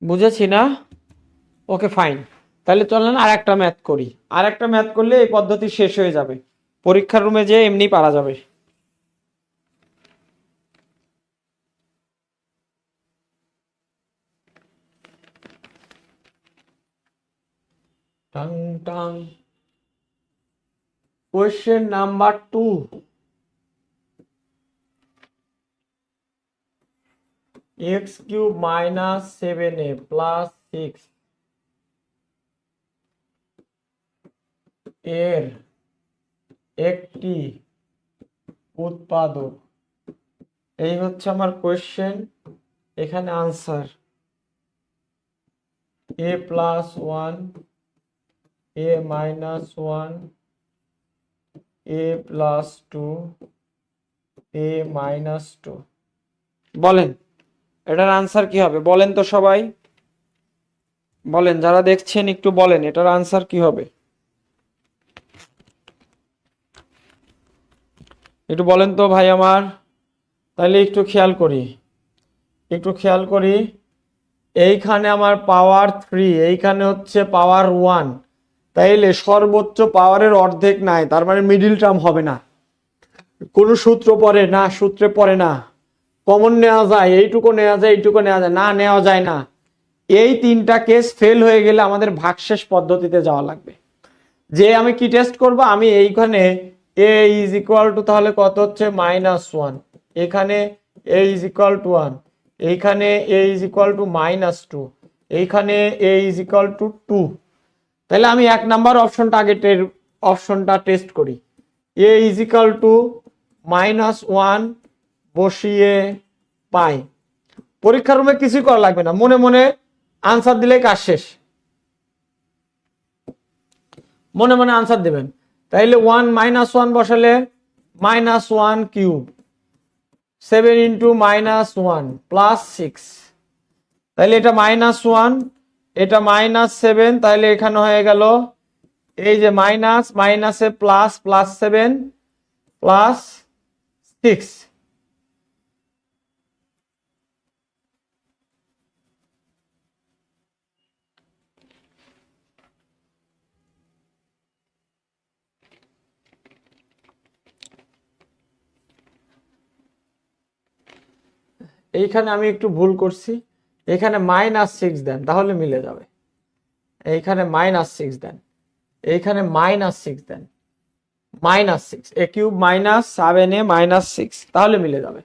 বুঝেছি না? ওকে ফাইন, তাহলে চলেন আর একটা ম্যাথ করি। আর একটা ম্যাথ করলে এই পদ্ধতি শেষ হয়ে যাবে, পরীক্ষার রুমে যেয়ে এমনি পারা যাবে। Tongue tongue. Question number 2, x cube minus 7a plus 6 এর একটি উৎপাদক। এই হচ্ছে আমার কোয়েশ্চেন, এখানে answer a plus 1, a minus 1, a plus 2, a minus 2। বলেন এটার আনসার কি হবে? বলেন তো সবাই, বলেন যারা দেখছেন একটু বলেন এটার আনসার কি হবে, একটু বলেন তো ভাই আমার। তাহলে একটু খেয়াল করি, একটু খেয়াল করি। এইখানে আমার পাওয়ার 3, এইখানে হচ্ছে পাওয়ার 1, তাইলে সর্বোচ্চ পাওয়ারের অর্ধেক নাই, তার মানে মিডিল টার্ম হবে না। কোনো সূত্র পড়ে না, সূত্রে পড়ে না। কমন নেওয়া যায়, এইটুকু নেওয়া যায়, এইটুকু নেওয়া যায় না, নেওয়া যায় না। এই তিনটা কেস ফেল হয়ে গেলে আমাদের ভাগশেষ পদ্ধতিতে যাওয়া লাগবে। যে আমি কি টেস্ট করব, আমি এইখানে a ইজ ইকুয়াল টু তাহলে কত হচ্ছে -1, এখানে a ইজ ইকুয়াল টু 1, এইখানে a ইজ ইকুয়াল টু -2, এইখানে a ইজ ইকুয়াল টু 2। তাহলে আমি 1 নাম্বার অপশনটা আগে অপশনটা টেস্ট করি। a ইজ ইকুয়াল টু -1 বসিয়ে পাই। পরীক্ষার রুমে কিছুই করা লাগবে না, মনে মনে আনসার দিলে কাজ শেষ। মনে মনে আনসার দেবেন। তাইলে 1 -1 বসালে -1 কিউব, 7 ইন্টু -1 প্লাস 6। তাইলে এটা -1, এটা -7, তাহলে এখানে হয়ে গেল এই যে মাইনাস মাইনাসে প্লাস, প্লাস 7 প্লাস 6। এইখানে আমি একটু ভুল করছি, এখানে -6 দেন তাহলে মিলে যাবে। এইখানে -6 দেন, এইখানে -6 দেন, -6 a কিউব -7a -6, তাহলে মিলে যাবে।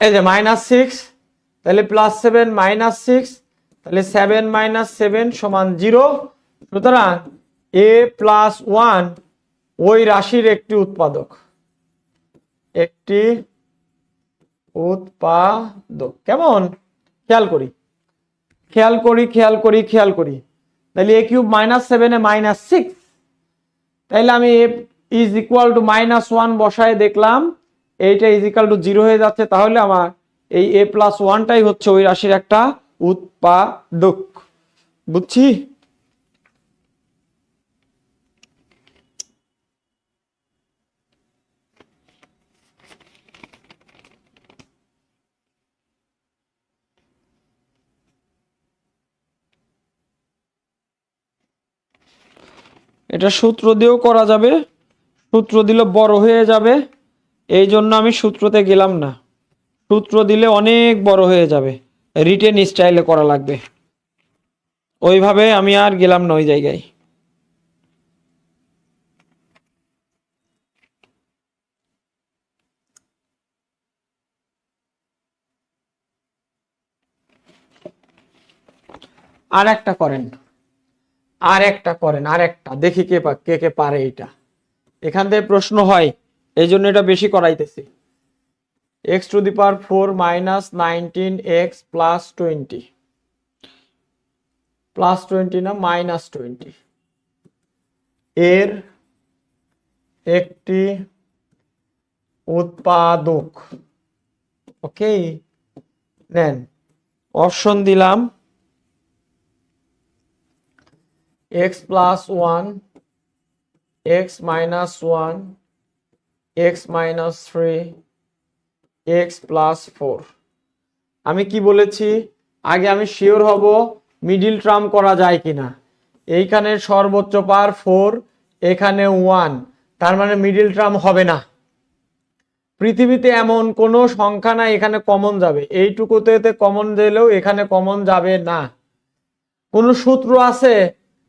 এই যে -6, তাহলে +7 -6, তাহলে 7 - 7 = 0। সুতরাং a + 1 ওই রাশির একটি উৎপাদক, একটি উৎপাদক। কেমন? খেয়াল করি, খেয়াল করি, খেয়াল করি, খেয়াল করি। তাহলে a কিউব -7 এ -6, তাইলে আমি a ইজ ইকুয়াল টু -1 বসায় দেখলাম এইটা ইজ ইকুয়াল টু 0 হয়ে যাচ্ছে, তাহলে আমার এই a + 1টাই হচ্ছে ওই রাশির একটা উৎপাদক। বুঝছি? এটা সূত্র দিয়েও করা যাবে, সূত্র দিলে বড় হয়ে যাবে, এই জন্য আমি সূত্রতে গেলাম না। সূত্র দিলে অনেক বড় হয়ে যাবে, রিটেন স্টাইলে করা লাগবে, ওইভাবে আমি আর গেলাম না ওই জায়গায়। আর একটা করেন, আর একটা করেন, আর একটা দেখি কে কে পারে এটা। এখান থেকে প্রশ্ন হয়, এই জন্য এটা বেশি করাইতেছি। x⁴ - 19x + 20, +20 না -20 এর একটি উৎপাদক। ওকে, নেন অপশন দিলাম x + 1, x - 1, x - 3, x + 4। আমি কি বলেছি? আগে আমি শিওর হব মিডিল টার্ম করা যায় কিনা। এইখানে সর্বোচ্চ পাওয়ার 4, এখানে 1, তার মানে মিডিল টার্ম হবে না। পৃথিবীতে এমন কোনো সংখ্যা নাই এখানে কমন যাবে, এইটুকুতে কমন দিলেও এখানে কমন যাবে না। কোনো সূত্র আছে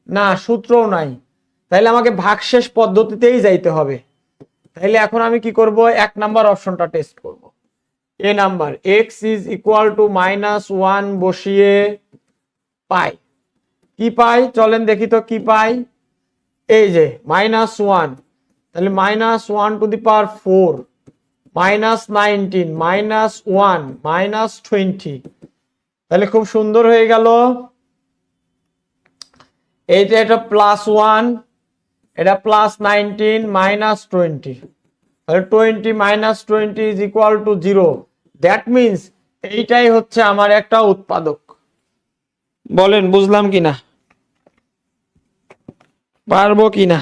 না, সূত্রও নাই। তাইলে আমাকে ভাগশেষ পদ্ধতিতেই যাইতে হবে। তাইলে এখন আমি কি করব, 1 নাম্বার অপশনটা টেস্ট করব। A number x is equal to -1 বসিয়ে পাই। কি পাই চলেন দেখি তো কি পাই। এই যে -1, তাহলে -1 টু দি পাওয়ার 4, -19, -1, -20। তাহলে খুব সুন্দর হয়ে গেল। এইটা এটা +1, এটা +19, -20, তাহলে 20 - 20 is equal two 0। That means এইটাই হচ্ছে আমার একটা উৎপাদক। বলেন বুঝলাম কিনা, পারবো কিনা।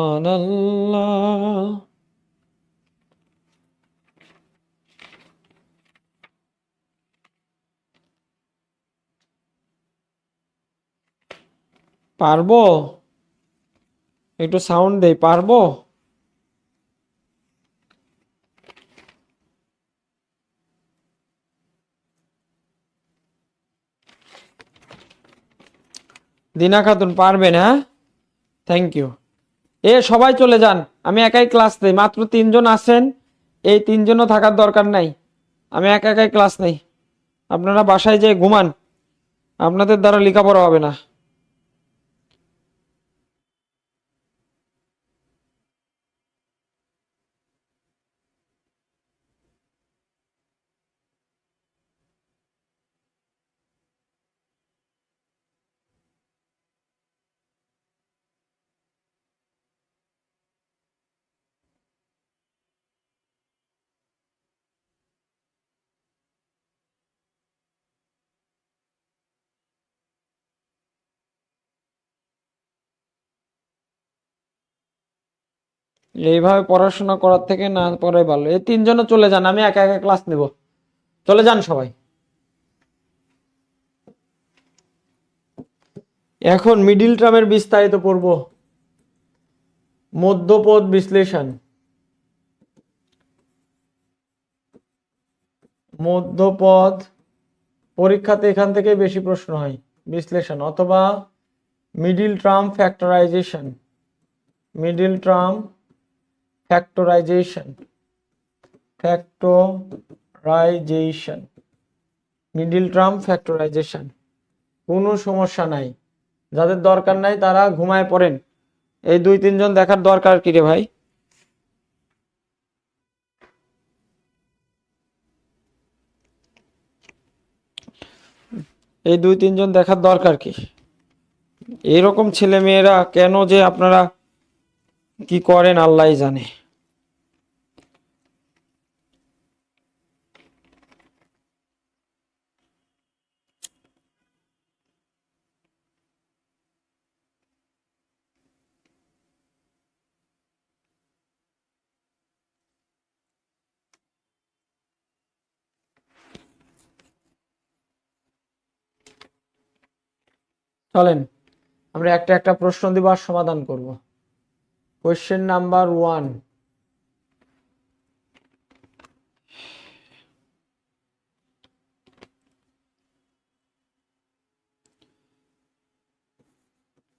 সুবহানাল্লাহ। পারবো, একটু সাউন্ড দেই, পারবো। দিনা খাতুন পারবেন? হ্যাঁ, থ্যাংক ইউ। সবাই চলে যান, আমি একাই ক্লাস নেই। মাত্র 3 জন আছেন, এই 3 জনও থাকার দরকার নাই। আমি একাই ক্লাস নেই। আপনারা বাসায় যেয়ে ঘুমান, আপনাদের দ্বারা লেখাপড়া হবে না। এইভাবে পড়াশোনা করার থেকে না পড়াই ভালো। এই 3 জনও চলে যান, আমি একা ক্লাস নেব। চলে যান সবাই। এখন মিডিল টার্মের বিস্তারিত পড়ব। মধ্যপদ বিশ্লেষণ। মধ্যপদ পরীক্ষাতে এখান থেকে বেশি প্রশ্ন হয়, বিশ্লেষণ অথবা middle term factorisation. Middle term factorisation, factorisation, middle term factorisation. কোনো সমস্যা নাই, যাদের দরকার নাই তারা ঘুমায় পড়েন। এই 2-3 জন দেখার দরকার কি রে ভাই? এই 2-3 জন দেখার দরকার কি? এরকম ছেলে মেয়েরা কেন যে আপনারা কি করেন আল্লাহই জানে। চলেন আমরা একটা একটা প্রশ্ন দিব আর সমাধান করব। Question number 1।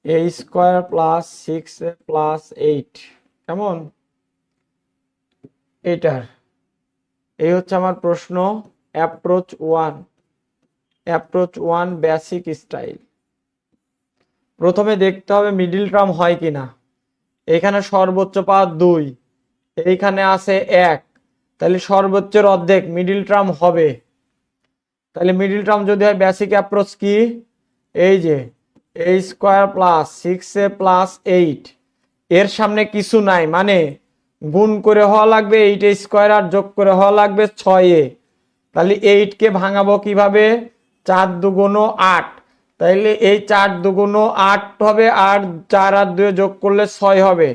a² + 6a + 8 কেমন? এটার এই হচ্ছে আমার প্রশ্ন। Approach 1, approach 1 basic style. প্রথমে দেখতে হবে মিডিল টার্ম হয় কিনা। এখানে সর্বোচ্চ পাওয়ার 2, এইখানে আছে 1, তাহলে সর্বোচ্চের অর্ধেক মিডিল টার্ম হবে। তাহলে মিডিল টার্ম যদি হয় বেসিক অ্যাপ্রোচ কি, এই যে a² + 6a + 8, এর সামনে কিছু নাই, মানে গুণ করে হওয়া লাগবে 8a² আর যোগ করে হওয়া লাগবে 6a, তাহলে 8 কে ভাঙাবো কিভাবে? 4 দুগুণ 8, তাইলে এই 4 দুগুণ 8 হবে, আর 4 আর 2 যোগ করলে 6 হবে।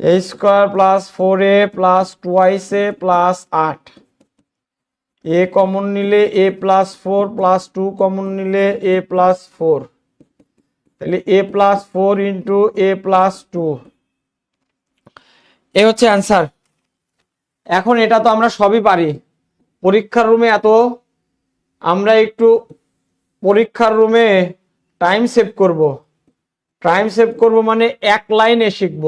a square plus 4a plus 2a plus 8, a common নিলে a প্লাস 4 প্লাস 2 কমন নিলে a প্লাস 4, তাহলে a plus 4 into a plus 2, এ হচ্ছে অ্যান্সার। এখন এটা তো আমরা সবই পারি, পরীক্ষার রুমে আমরা একটু পরীক্ষার রুমে টাইম সেভ করব, মানে এক লাইনে শিখব।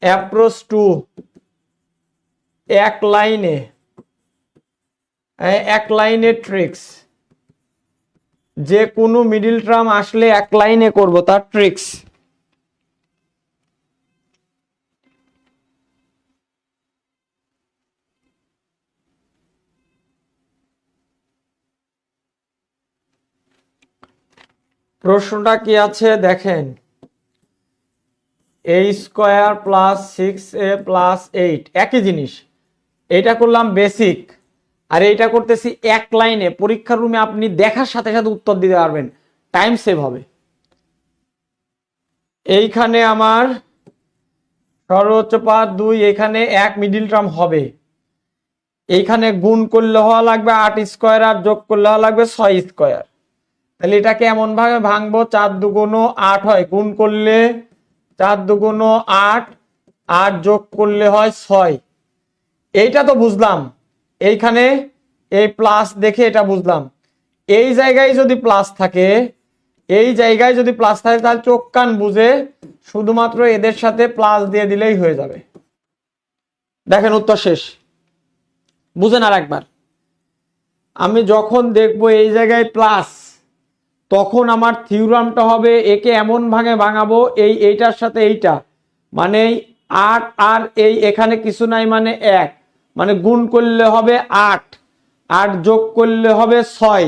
অ্যাপ্রোচ টু এক লাইনে ট্রিক্স, যে কোনো মিডিল টার্ম আসলে এক লাইনে করব তার ট্রিক্স। প্রশ্নটা কি আছে দেখেন, a square plus 6a plus 8, একই জিনিস। এটা করলাম বেসিক, আর এইটা করতেছি এক লাইনে। পরীক্ষার রুমে আপনি দেখার সাথে সাথে উত্তর দিতে পারবেন, টাইম সেভ হবে। এইখানে আমার সর্বোচ্চ পাওয়ার 2, এখানে এক মিডিল টার্ম হবে। এইখানে গুণ করলে হওয়া লাগবে 8 স্কয়ার, আর যোগ করলে হওয়া লাগবে 6 স্কয়ার। তাহলে এটাকে এমন ভাবে ভাঙবো, 4 দুগুণ 8 হয়, গুণ করলে 4 দুগুণ 8, আর যোগ করলে হয় 6। এইটা তো বুঝলাম, এইখানে এই প্লাস দেখে এটা বুঝলাম। এই জায়গায় যদি প্লাস থাকে, তাহলে চোখ কান বুঝে শুধুমাত্র এদের সাথে প্লাস দিয়ে দিলেই হয়ে যাবে। দেখেন উত্তর শেষ, বুঝেন আর একবার। আমি যখন দেখবো এই জায়গায় প্লাস, তখন আমার থিওরামটা হবে একে এমন ভাগে ভাঙাবো, এইটার সাথে এইটা, মানে 8 আর এই এখানে কিছু নাই, মানে 1, মানে গুণ করলে হবে 8, আর যোগ করলে হবে 6।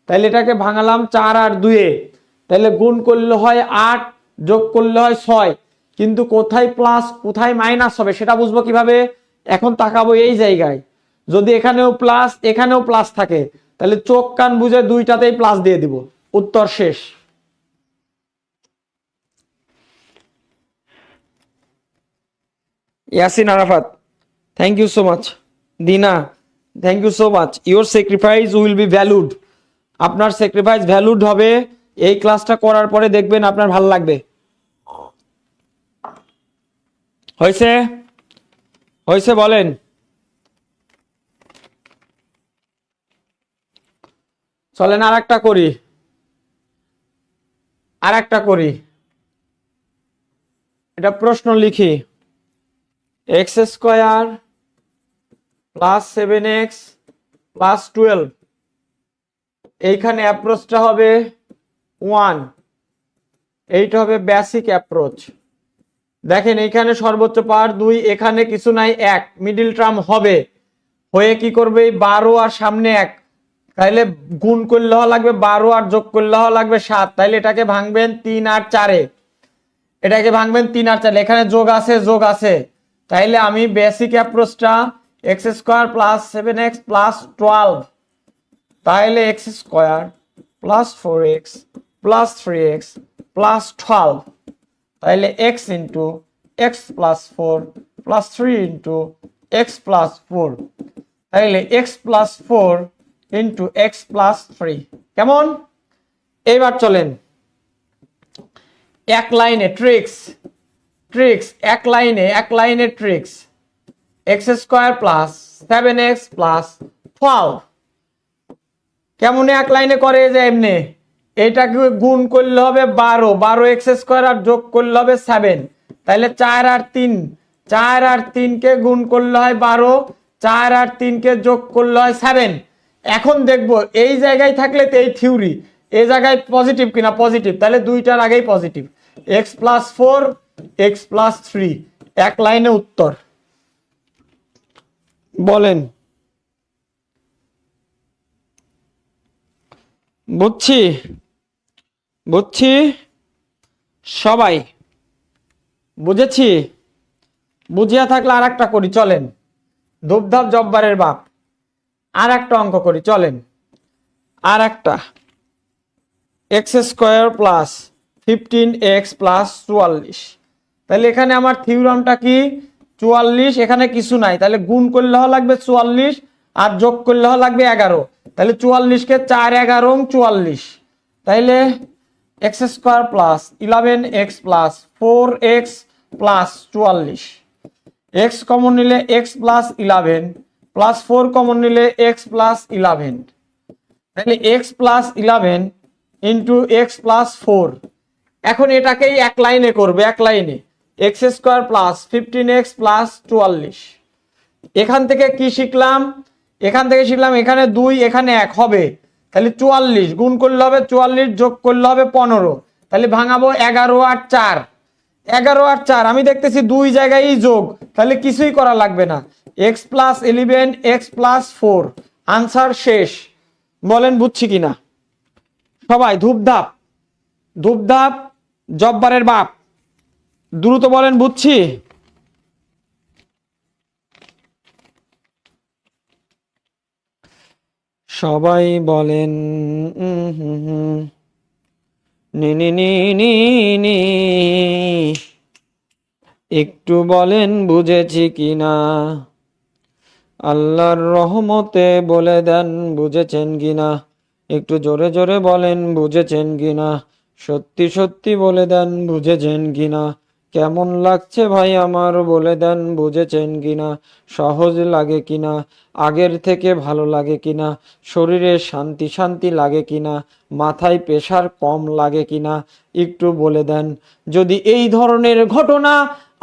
তাহলে এটাকে ভাঙালাম 4 আর 2, তাহলে গুণ করলে হয় 8, যোগ করলে হয় 6। কিন্তু কোথায় প্লাস কোথায় মাইনাস হবে সেটা বুঝবো কিভাবে? এখন তাকাবো এই জায়গায়, যদি এখানেও প্লাস থাকে, তাহলে চোখ কান বুঝে দুইটাতেই প্লাস দিয়ে দিব, উত্তর শেষ। Yasin Arafat, thank you so much. Dina, thank you so much. Your sacrifice will be valued, আপনার স্যাক্রিফাইস ভ্যালুড হবে। এই ক্লাসটা করার পরে দেখবেন আপনার ভালো লাগবে। হয়েছে বলেন। চলেন আর একটা করি, এটা প্রশ্ন লিখি। X square plus 7x plus 12, এইখানে অ্যাপ্রোচটা হবে 1, এইটা হবে বেসিক অ্যাপ্রোচ। দেখেন এইখানে সর্বোচ্চ পাওয়ার 2, এখানে কিছু নাই 1, মিডিল টার্ম হবে, হয়ে কি করবে? 12 আর সামনে 1, তাইলে গুণ করলে হওয়া লাগবে 12, আর যোগ করলে হওয়া লাগবে 7। তাইলে এটাকে ভাঙবেন 3 আর 4-এ, এখানে যোগ আছে। তাইলে আমি বেসিক অ্যাপ্রোচটা x square plus 7x plus 12, তাইলে x square plus 4x plus 3x plus 12, তাইলে x into x plus 4 plus 3 into x plus 4, তাইলে x plus 4 into x plus 3। কেমন? এইবার চলেন এক লাইনে ট্রিক্স, এক লাইনে tricks. X square plus 7x plus 12 কেমন এক লাইনে করে? যে এমনি, এইটাকে গুণ করলে হবে 12 এক্স স্কয়ার, আর যোগ করলে হবে 7, তাহলে 4 আর 3 কে গুণ করলে হয় 12, 4 আর 3 কে যোগ করলে হয় 7। এখন দেখবো এই জায়গায় থাকলে তো এই থিওরি, এই জায়গায় পজিটিভ কিনা, পজিটিভ, তাহলে দুইটার আগেই positive. X plus 4 x plus 3, এক লাইনে উত্তর। বলেন। বুঝছি সবাই, বুঝেছি। বুঝিয়া থাকলে আর একটা করি, চলেন। ধূপধাপ জব্বারের বাপ, আর একটা অঙ্ক করি, চলেন। আর একটা x square plus 15x plus 44। তাহলে এখানে আমার থিওরামটা কি? 44, এখানে কিছু নাই, তাহলে গুণ করলে লাগবে 44 আর যোগ করলে লাগবে 11। তাহলে 44 কে 4 11 44। তাইলে x square plus 11x plus 4x plus 44। X common নিলে এক্স প্লাস 11 প্লাস 4 কমন নিলে এক্স প্লাস 11। তাহলে x plus 11 into x plus 4। এখন এটাকেই এক লাইনে করবে, এক লাইনে x square plus 15x plus 44। এখান থেকে কি শিখলাম? এখান থেকে শিখলাম এখানে 2 এখানে 1 হবে, তাহলে 44 গুণ করলে হবে 44 যোগ করলে হবে 15। তাহলে ভাঙাবো 11 আর 4, 11 আর 4 আমি দেখতেছি 2 জায়গায় যোগ, তাহলে কিছুই করা লাগবে না। X plus 11 x plus 4, answer শেষ। বলেন বুঝছি কিনা সবাই? ধূপধাপ ধূপধাপ, জব্বারের বাপ, দ্রুত বলেন বুঝছি। সবাই বলেন নি নি নি নি নি। একটু বলেন বুঝেছি কিনা, আল্লাহর রহমতে বলে দেন বুঝেছেন কিনা। একটু জোরে জোরে বলেন বুঝেছেন কিনা, সত্যি সত্যি বলে দেন বুঝেছেন কিনা। কেমন লাগছে ভাই আমার বলে দেন বুঝেছেন কিনা। সহজ লাগে কিনা, আগের থেকে ভালো লাগে কিনা, শরীরে শান্তি শান্তি লাগে কিনা, মাথায় প্রেশার কম লাগে কিনা, একটু বলে দেন। যদি এই ধরনের ঘটনা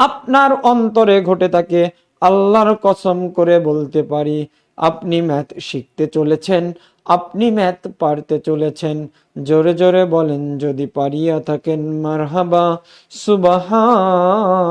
আপনার অন্তরে ঘটে থাকে, আল্লাহর কসম করে বলতে পারি আপনি ম্যাথ শিখতে চলেছেন, আপনি ম্যাথ পারতে চলেছেন। জোরে জোরে বলেন যদি পারিয়া থাকেন মারহাবা সুবহানাল্লাহ।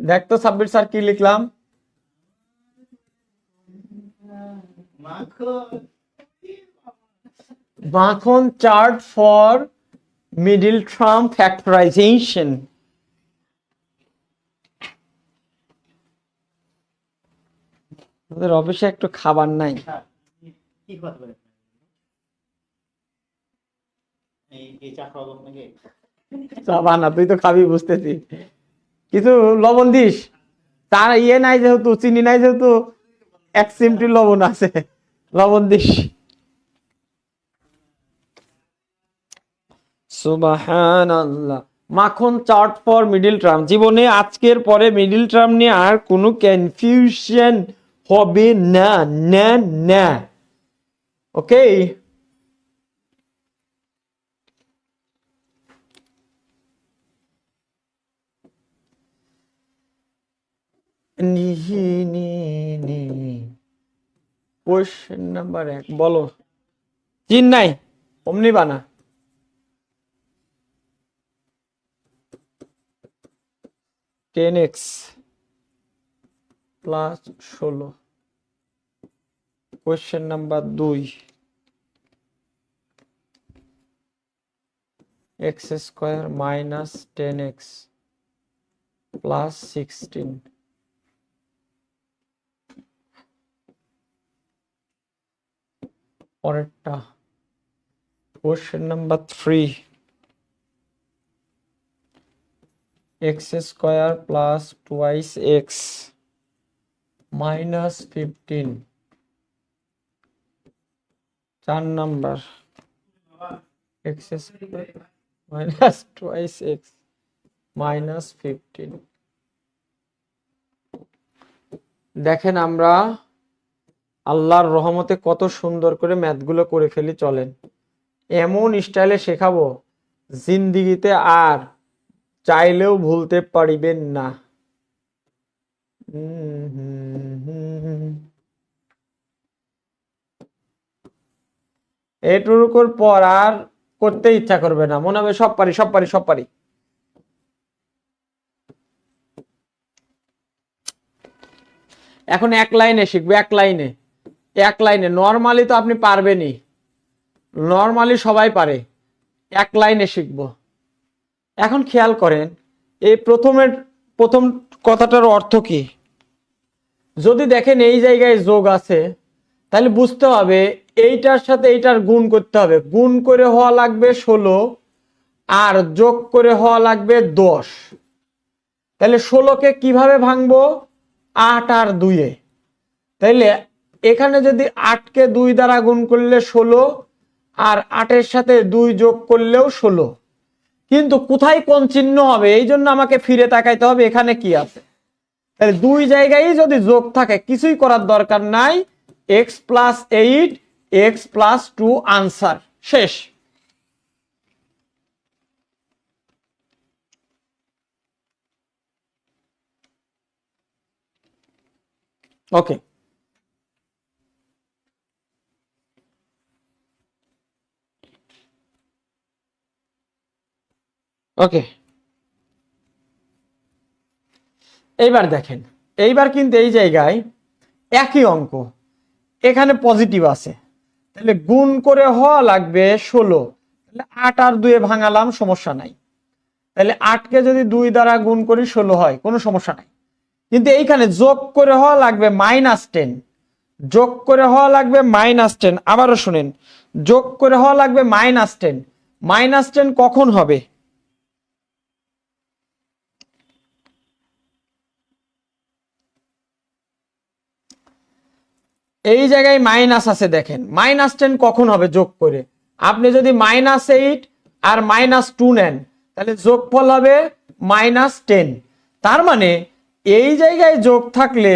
দেখ তো সাব্বির স্যার কি লিখলাম। মাখন chart for middle term factorisation. আমাদের অফিসে একটু খাবার নাই। কি কথা বলে এই চা খাওয়া যাবে নাকি? চা বানা, তুই তো খাবি বুঝতেছি, কিছু লবণ দিস। তার ইয়ে নাই যেহেতু, চিনি নাই যেহেতু, এক চিমটি লবণ আছে, লবণ দিস। সুবহানাল্লাহ। মাখন চার্ট ফর মিডিল টার্ম। জীবনে আজকের পরে মিডিল টার্ম নিয়ে আর কোনো কনফিউশন হবে না, না না। ওকে, কোশ্চেন নাম্বার 1 বলো। চিন নাই, অমনি বানা। Ten x plus 16। Question number 2, x square minus 10x plus 16। পরেরটা question number 3, x square plus twice x minus 15। 4 number, x square minus twice x minus 15। দেখেন আমরা আল্লাহর রহমতে কত সুন্দর করে ম্যাথগুলো করে ফেলি। চলেন এমন স্টাইলে শেখাবো জিন্দিগিতে আর চাইলেও ভুলতে পারিবেন না। এটুকুর পর আর করতে ইচ্ছা করবে না, মনে হবে সব পারি সব পারি সব পারি। এখন এক লাইনে শিখবো, এক লাইনে নর্মালি তো আপনি পারবেনই, নর্মালি সবাই পারে, এক লাইনে শিখবো। এখন খেয়াল করেন এই প্রথম কথাটার অর্থ কি। যদি দেখেন এই জায়গায় যোগ আছে তাহলে বুঝতে হবে এইটার সাথে এইটার গুণ করতে হবে, গুণ করে হওয়া লাগবে 16 আর যোগ করে হওয়া লাগবে 10। তাহলে 16কে কিভাবে ভাঙবো, 8 আর 2-এ। তাইলে এখানে যদি 8কে 2 দ্বারা গুণ করলে 16 আর 8-এর সাথে 2 যোগ করলেও 16, কিন্তু কোথায় কোন চিহ্ন হবে এই জন্য আমাকে ফিরে তাকাইতে হবে এখানে কি আছে। তাহলে দুই জায়গায় যদি যোগ থাকে কিছুই করার দরকার নাই, x + 8 x + 2 আনসার শেষ। ওকে, ওকে, এইবার দেখেন, এইবার কিন্তু এই জায়গায় একই অঙ্ক, এখানে পজিটিভ আছে, তাহলে গুণ করে হওয়া লাগবে 16। তাহলে 8 আর 2-এ ভাঙালাম, সমস্যা নাই। তাহলে 8কে যদি 2 দ্বারা গুণ করি 16 হয়, কোনো সমস্যা নাই। কিন্তু এইখানে যোগ করে হওয়া লাগবে -10, যোগ করে হওয়া লাগবে -10। আবারও শুনেন, যোগ করে হওয়া লাগবে -10। -10 কখন হবে, এই জায়গায় মাইনাস আছে, দেখেন -10 কখন হবে যোগ করে। আপনি যদি -8 আর -2 নেন তাহলে যোগফল হবে -10। তার মানে এই জায়গায় যোগ থাকলে,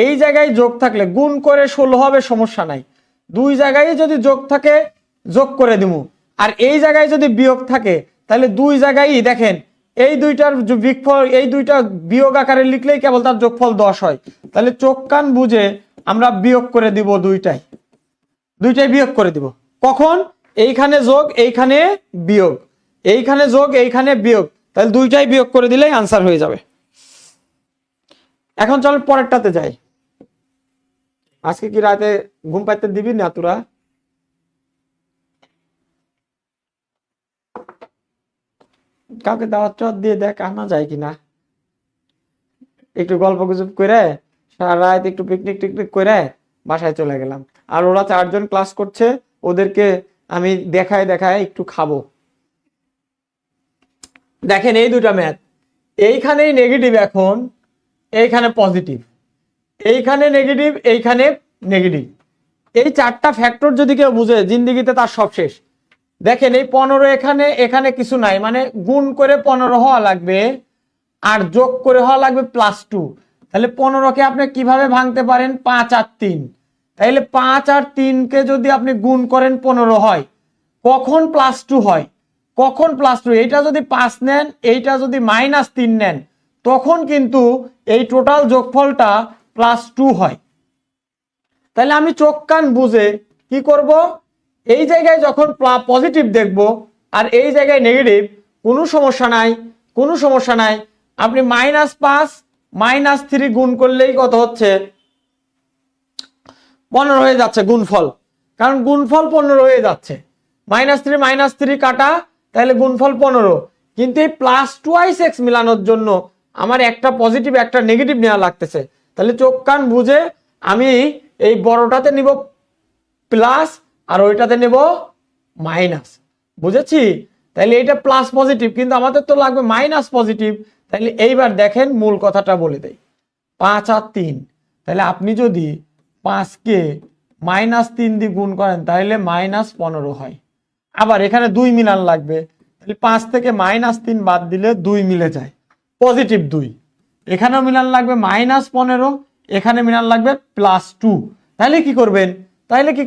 এই জায়গায় যোগ থাকলে গুণ করে 16 হবে, সমস্যা নাই। দুই জায়গায় যদি যোগ থাকে যোগ করে দিমু, আর এই জায়গায় যদি বিয়োগ থাকে তাহলে দুই জায়গায় দেখেন এই দুইটার বিয়োগফল, এই দুইটা বিয়োগ আকারে লিখলেই কেবল তার যোগফল 10 হয়। তাহলে চোখ কান বুঝে আমরা বিয়োগ করে দিব, দুইটাই বিয়োগ করে দিব। কখন, এইখানে যোগ এইখানে বিয়োগ, এইখানে যোগ এইখানে বিয়োগ, তাহলে দুইটাই বিয়োগ করে দিলেই আনসার হয়ে যাবে। এখন চল পরেরটাতে যাই। আজকে কি রাতে ঘুম পাইতে দিবি না তোরা? কাউকে দাওয়াত দিয়ে দেখ আনা যায় কিনা, একটু গল্প গুজব করে সারা রাত একটু পিকনিক টিকনিক করে বাসায় চলে গেলাম। আর ওরা 4 জন ক্লাস করছে, ওদেরকে আমি দেখায় একটু খাবো। দেখেন এই দুটা ম্যাথ, এইখানেই নেগেটিভ, এখন এইখানে পজিটিভ, এইখানে নেগেটিভ, এইখানে নেগেটিভ। এই 4টা ফ্যাক্টর যদি কেউ বুঝে জিন্দিগিতে তার সব শেষ। দেখেন এই 15 এখানে কিছু নাই, মানে গুণ করে 15 হওয়া লাগবে আর যোগ করে হওয়া লাগবে +2। তাহলে 15কে আপনি কিভাবে ভাঙতে পারেন, 5 আর 3। তাহলে 5 আর 3-কে যদি আপনি গুণ করেন 15 হয়, কখন +2 হয়, কখন +2, এইটা যদি 5 নেন, এইটা যদি -3 নেন, তখন কিন্তু এই টোটাল যোগফলটা +2 হয়। তাহলে আমি চোখ কান বুঝে কি করব, এই জায়গায় যখন পজিটিভ দেখব আর এই জায়গায় নেগেটিভ, কোনো সমস্যা নাই, কোনো সমস্যা নাই। আপনি -5 -3 গুণ করলেই কত হচ্ছে, 15 হয়ে যাচ্ছে গুণফল, কারণ গুণফল 15 হয়ে যাচ্ছে। -3 কাটা, তাহলে গুণফল 15। কিন্তু এই +2x মিলানোর জন্য আমার একটা পজিটিভ একটা নেগেটিভ নেওয়া লাগতেছে। তাহলে চোখ কান বুঝে আমি এই বড়টাতে নিব প্লাস আর ওইটাতে নেব মাইনাস, বুঝেছি? তাহলে এটা প্লাস পজিটিভ, কিন্তু আমাদের তো লাগবে মাইনাস পজিটিভ। তাহলে এইবার দেখেন মূল কথাটা বলে দেই, 5 আর 3। তাহলে আপনি যদি 5-কে -3 দিয়ে গুণ করেন তাহলে -15 হয়। আবার এখানে 2 মিলান লাগবে, তাহলে 5 থেকে -3 বাদ দিলে 2 মিলে যায়, পজিটিভ 2। এখানেও মিলান লাগবে -15, এখানে মিলান লাগবে +2। তাহলে কি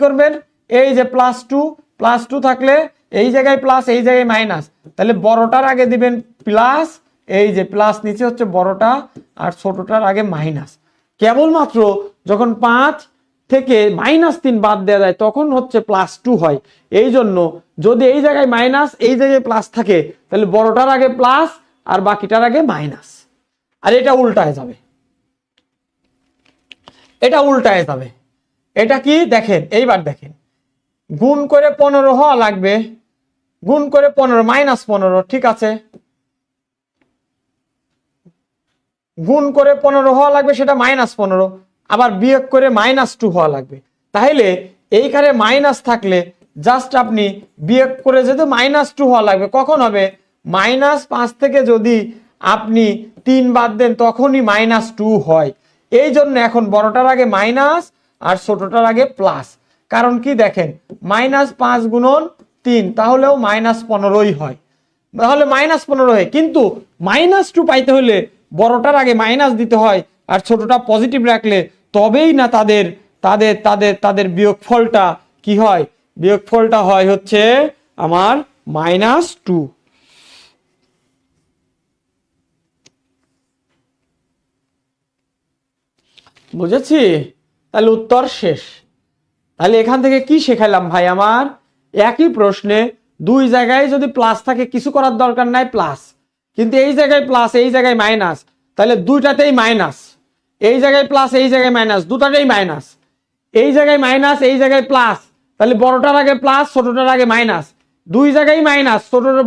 করবেন, এই যে +2 থাকলে এই জায়গায় প্লাস, এই জায়গায় মাইনাস, তাহলে বড়টার আগে দিবেন প্লাস, এই যে প্লাস নিচে হচ্ছে বড়টা আর ছোটটার আগে মাইনাস। কেবলমাত্র যখন 5 থেকে -3 বাদ দেওয়া যায় তখন হচ্ছে +2 হয়। এই জন্য যদি এই জায়গায় মাইনাস এই জায়গায় প্লাস থাকে তাহলে বড়টার আগে প্লাস আর বাকিটার আগে মাইনাস, আর এটা উল্টায় যাবে। এটা উল্টায় যাবে। এটা কি দেখেন, এইবার দেখেন, গুণ করে 15 হওয়া লাগবে, গুণ করে 15 -15, ঠিক আছে, গুণ করে 15 হওয়া লাগবে, সেটা -15, আবার বিয়োগ করে -2 হওয়া লাগবে। তাহলে এইখানে মাইনাস থাকলে জাস্ট আপনি বিয়োগ করে যেতে -2 হওয়া লাগবে। কখন হবে? -5 থেকে যদি আপনি 3 বাদ দেন তখনই -2 হয়। এই জন্য এখন বড়টার আগে মাইনাস আর ছোটটার আগে প্লাস। কারণ কি দেখেন, -5 গুণন 3 তাহলেও -15ই হয়, তাহলে -15 হয়। কিন্তু -2 পাইতে হলে বড়টার আগে মাইনাস দিতে হয় আর ছোটটা পজিটিভ রাখলে তবেই না তাদের তাদের তাদের তাদের বিয়োগফলটা কি হয়, বিয়োগফলটা হয় হচ্ছে আমার -2। বুঝেছি? তাহলে উত্তর শেষ। তাহলে এখান থেকে কি শেখালাম ভাই? আমার একই প্রশ্নে দুই জায়গায় যদি প্লাস থাকে কিছু করার দরকার নাই, প্লাস, কিন্তু এই জায়গায় প্লাস এই জায়গায় মাইনাস, তাহলে দুইটাতেই মাইনাস। এই জায়গায় প্লাস এই জায়গায় মাইনাস, দুটাতেই মাইনাস। এই জায়গায় মাইনাস এই জায়গায় প্লাস, তাহলে বড়টার আগে প্লাস ছোটটার আগে মাইনাস, দুই জায়গায় মাইনাস,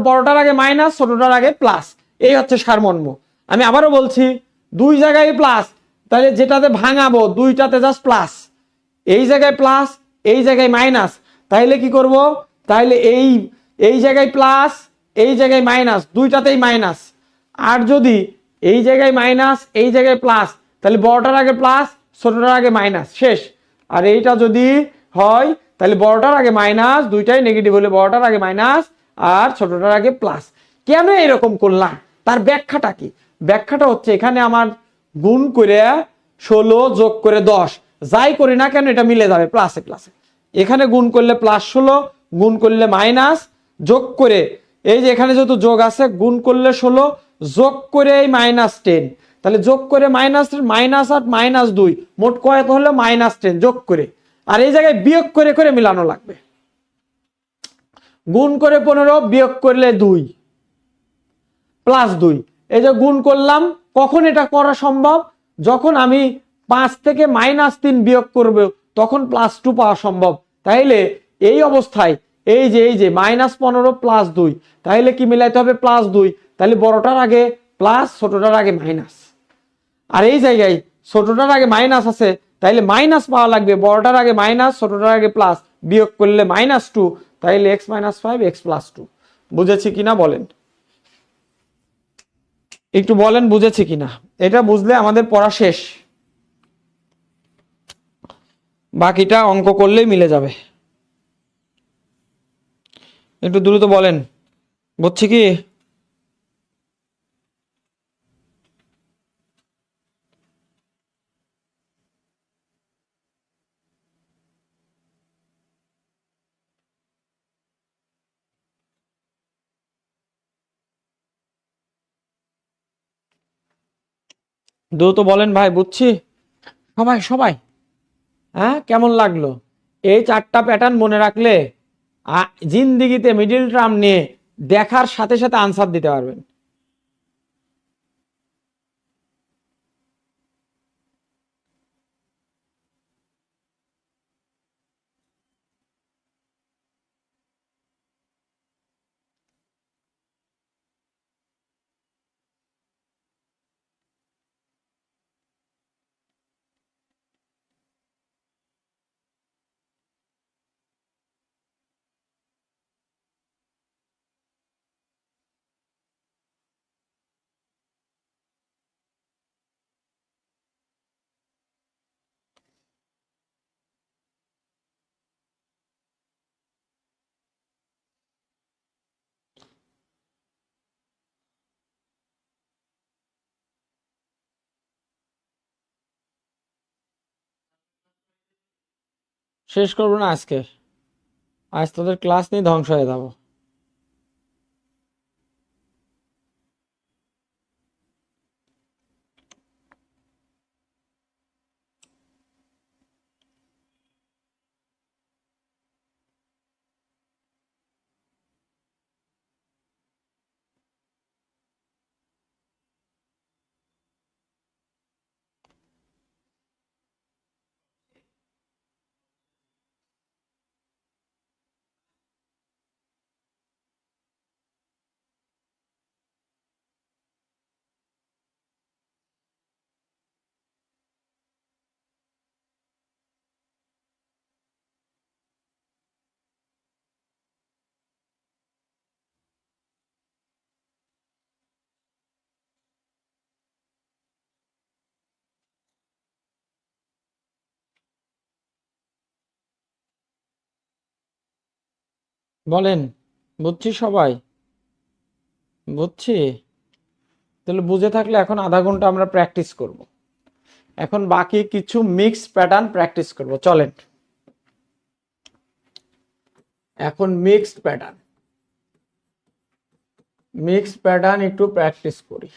বড়টার আগে মাইনাস ছোটটার আগে প্লাস। এই হচ্ছে সারমর্ম। আমি আবারও বলছি, দুই জায়গায় প্লাস, তাহলে যেটাতে ভাঙাবো দুইটাতে জাস্ট প্লাস, এই জায়গায় প্লাস এই জায়গায় মাইনাস, তাইলে কি করব? তাইলে এই জায়গায় প্লাস এই জায়গায় মাইনাস, দুইটাতেই মাইনাস। আর যদি এই জায়গায় মাইনাস এই জায়গায় প্লাস, তাহলে বড়টার আগে প্লাস ছোটটার আগে মাইনাস, শেষ। আর এইটা যদি হয় তাহলে বড়টার আগে মাইনাস, দুইটাই নেগেটিভ হলে বড়টার আগে মাইনাস আর ছোটটার আগে প্লাস। কেন এরকম করলাম তার ব্যাখ্যাটা কি? ব্যাখ্যাটা হচ্ছে এখানে আমার গুণ করে 16 যোগ করে 10, যাই করি না কেন এটা মিলে যাবে প্লাসে প্লাসে। এখানে গুণ করলে +16, গুণ করলে মাইনাস, যোগ করে এই যে এখানে যেহেতু যোগ আছে, গুণ করলে 16 যোগ করে এই -10, তাহলে যোগ করে -8 -2, মোট কত হলো -10 যোগ করে। আর এই জায়গায় বিয়োগ করে করে মিলানো লাগবে। গুণ করে 15 বিয়োগ করলে 2 +2, এই যে গুণ করলাম। কখন এটা করা সম্ভব? যখন আমি 5 থেকে -3 বিয়োগ করব তখন +2 পাওয়া সম্ভব। তাইলে এই অবস্থায় এই যে -15 +2, তাইলে কি মিলাইতে হবে? +2, তাহলে বড়টার আগে প্লাস ছোটটার আগে মাইনাস। আর এই জায়গায় ছোটটার আগে মাইনাস আছে, তাইলে মাইনাস পাওয়া লাগবে, বড়টার আগে মাইনাস ছোটটার আগে প্লাস, বিয়োগ করলে -2, তাইলে x - 5 x + 2। বুঝেছি কিনা বলেন? একটু বলেন বুঝেছি কিনা? এটা বুঝলে আমাদের পড়া শেষ, বাকিটা অঙ্ক করলেই মিলে যাবে। একটু দ্রুত বলেন, বুঝছি কি? দ্রুত বলেন ভাই, বুঝছি সবাই সবাই। হ্যাঁ, কেমন লাগলো? এই 4টা প্যাটার্ন মনে রাখলে জিন্দিগিতে মিডিল টার্ম নিয়ে দেখার সাথে সাথে আনসার দিতে পারবেন। শেষ করবো না আজকে? আজ তোদের ক্লাস নিয়ে ধ্বংস হয়ে যাবো। বলেন, বুঝছি সবাই? বুঝছি। তাহলে বুঝে থাকলে এখন আধা ঘন্টা আমরা প্র্যাকটিস করব। এখন বাকি কিছু মিক্স প্যাটার্ন প্র্যাকটিস করব, চলেন। এখন মিক্সড প্যাটার্ন একটু প্র্যাকটিস করি।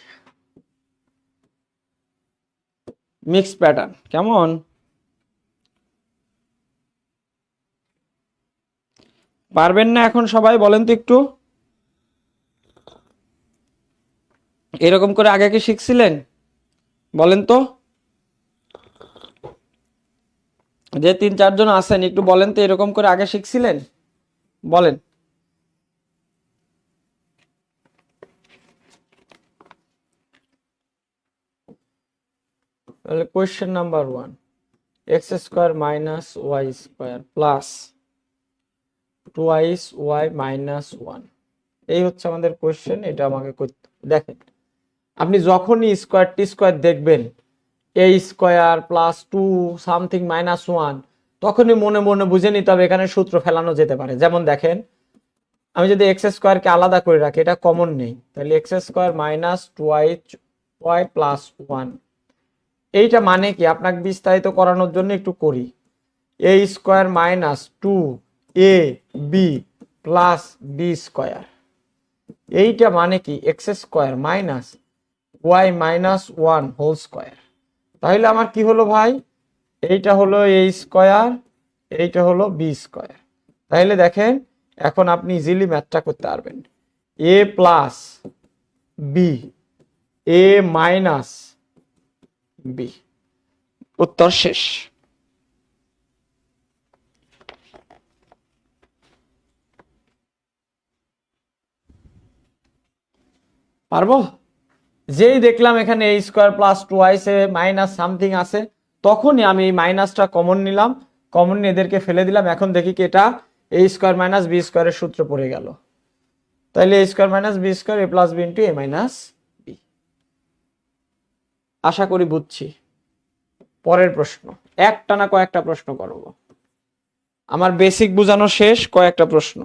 মিক্সড প্যাটার্ন কেমন? পারবেন না এখন সবাই? বলেন তো একটু। এরকম করে আগে কি শিখছিলেন? বলেন তো। যে 3-4 জন আছেন একটু বলেন তো, এরকম করে আগে শিখছিলেন? বলেন। তাহলে question number 1, x square minus y square plus 2y minus 1, এই হচ্ছে আমাদের কোয়েশ্চেন। এটা আমাকে করতে হবে। দেখেন, আপনি যখনই স্কোয়ার টি স্কোয়ার দেখবেন, এ স্কোয়ার প্লাস 2 সামথিং মাইনাস 1, তখনই মনে মনে বুঝে নিতে হবে এখানে সূত্র ফেলানো যেতে পারে। যেমন দেখেন, আমি যদি এক্স স্কোয়ারকে আলাদা করে রাখি, এটা কমন নেই, তাহলে x square minus 2y plus 1, এইটা মানে কি আপনাকে বিস্তারিত করানোর জন্য একটু করি। A square minus 2ab plus b square, এইটা মানে কি x square minus y minus 1 whole square. তাহলে আমার কি হলো ভাই? এইটা হলো এ স্কোয়ার, এইটা হলো বি স্কোয়ার। তাহলে দেখেন, এখন আপনি ইজিলি ম্যাথটা করতে পারবেন। A plus b, a minus b, উত্তর শেষ। পারবো? যেই দেখলাম এখানে a square plus 2y minus something আছে, তখনই আমি এই মাইনাসটা কমন নিলাম, কমন নিয়ে এদেরকে ফেলে দিলাম। এখন দেখি কি এটা এ স্কোয়ার মাইনাস বি স্কোয়ারের সূত্র পড়ে গেল। তাহলে এ square minus b square A plus b into a minus B. আশা করি বুঝছি। পরের প্রশ্ন, একটা না কয়েকটা প্রশ্ন করব, আমার বেসিক বোঝানো শেষ, কয়েকটা প্রশ্ন।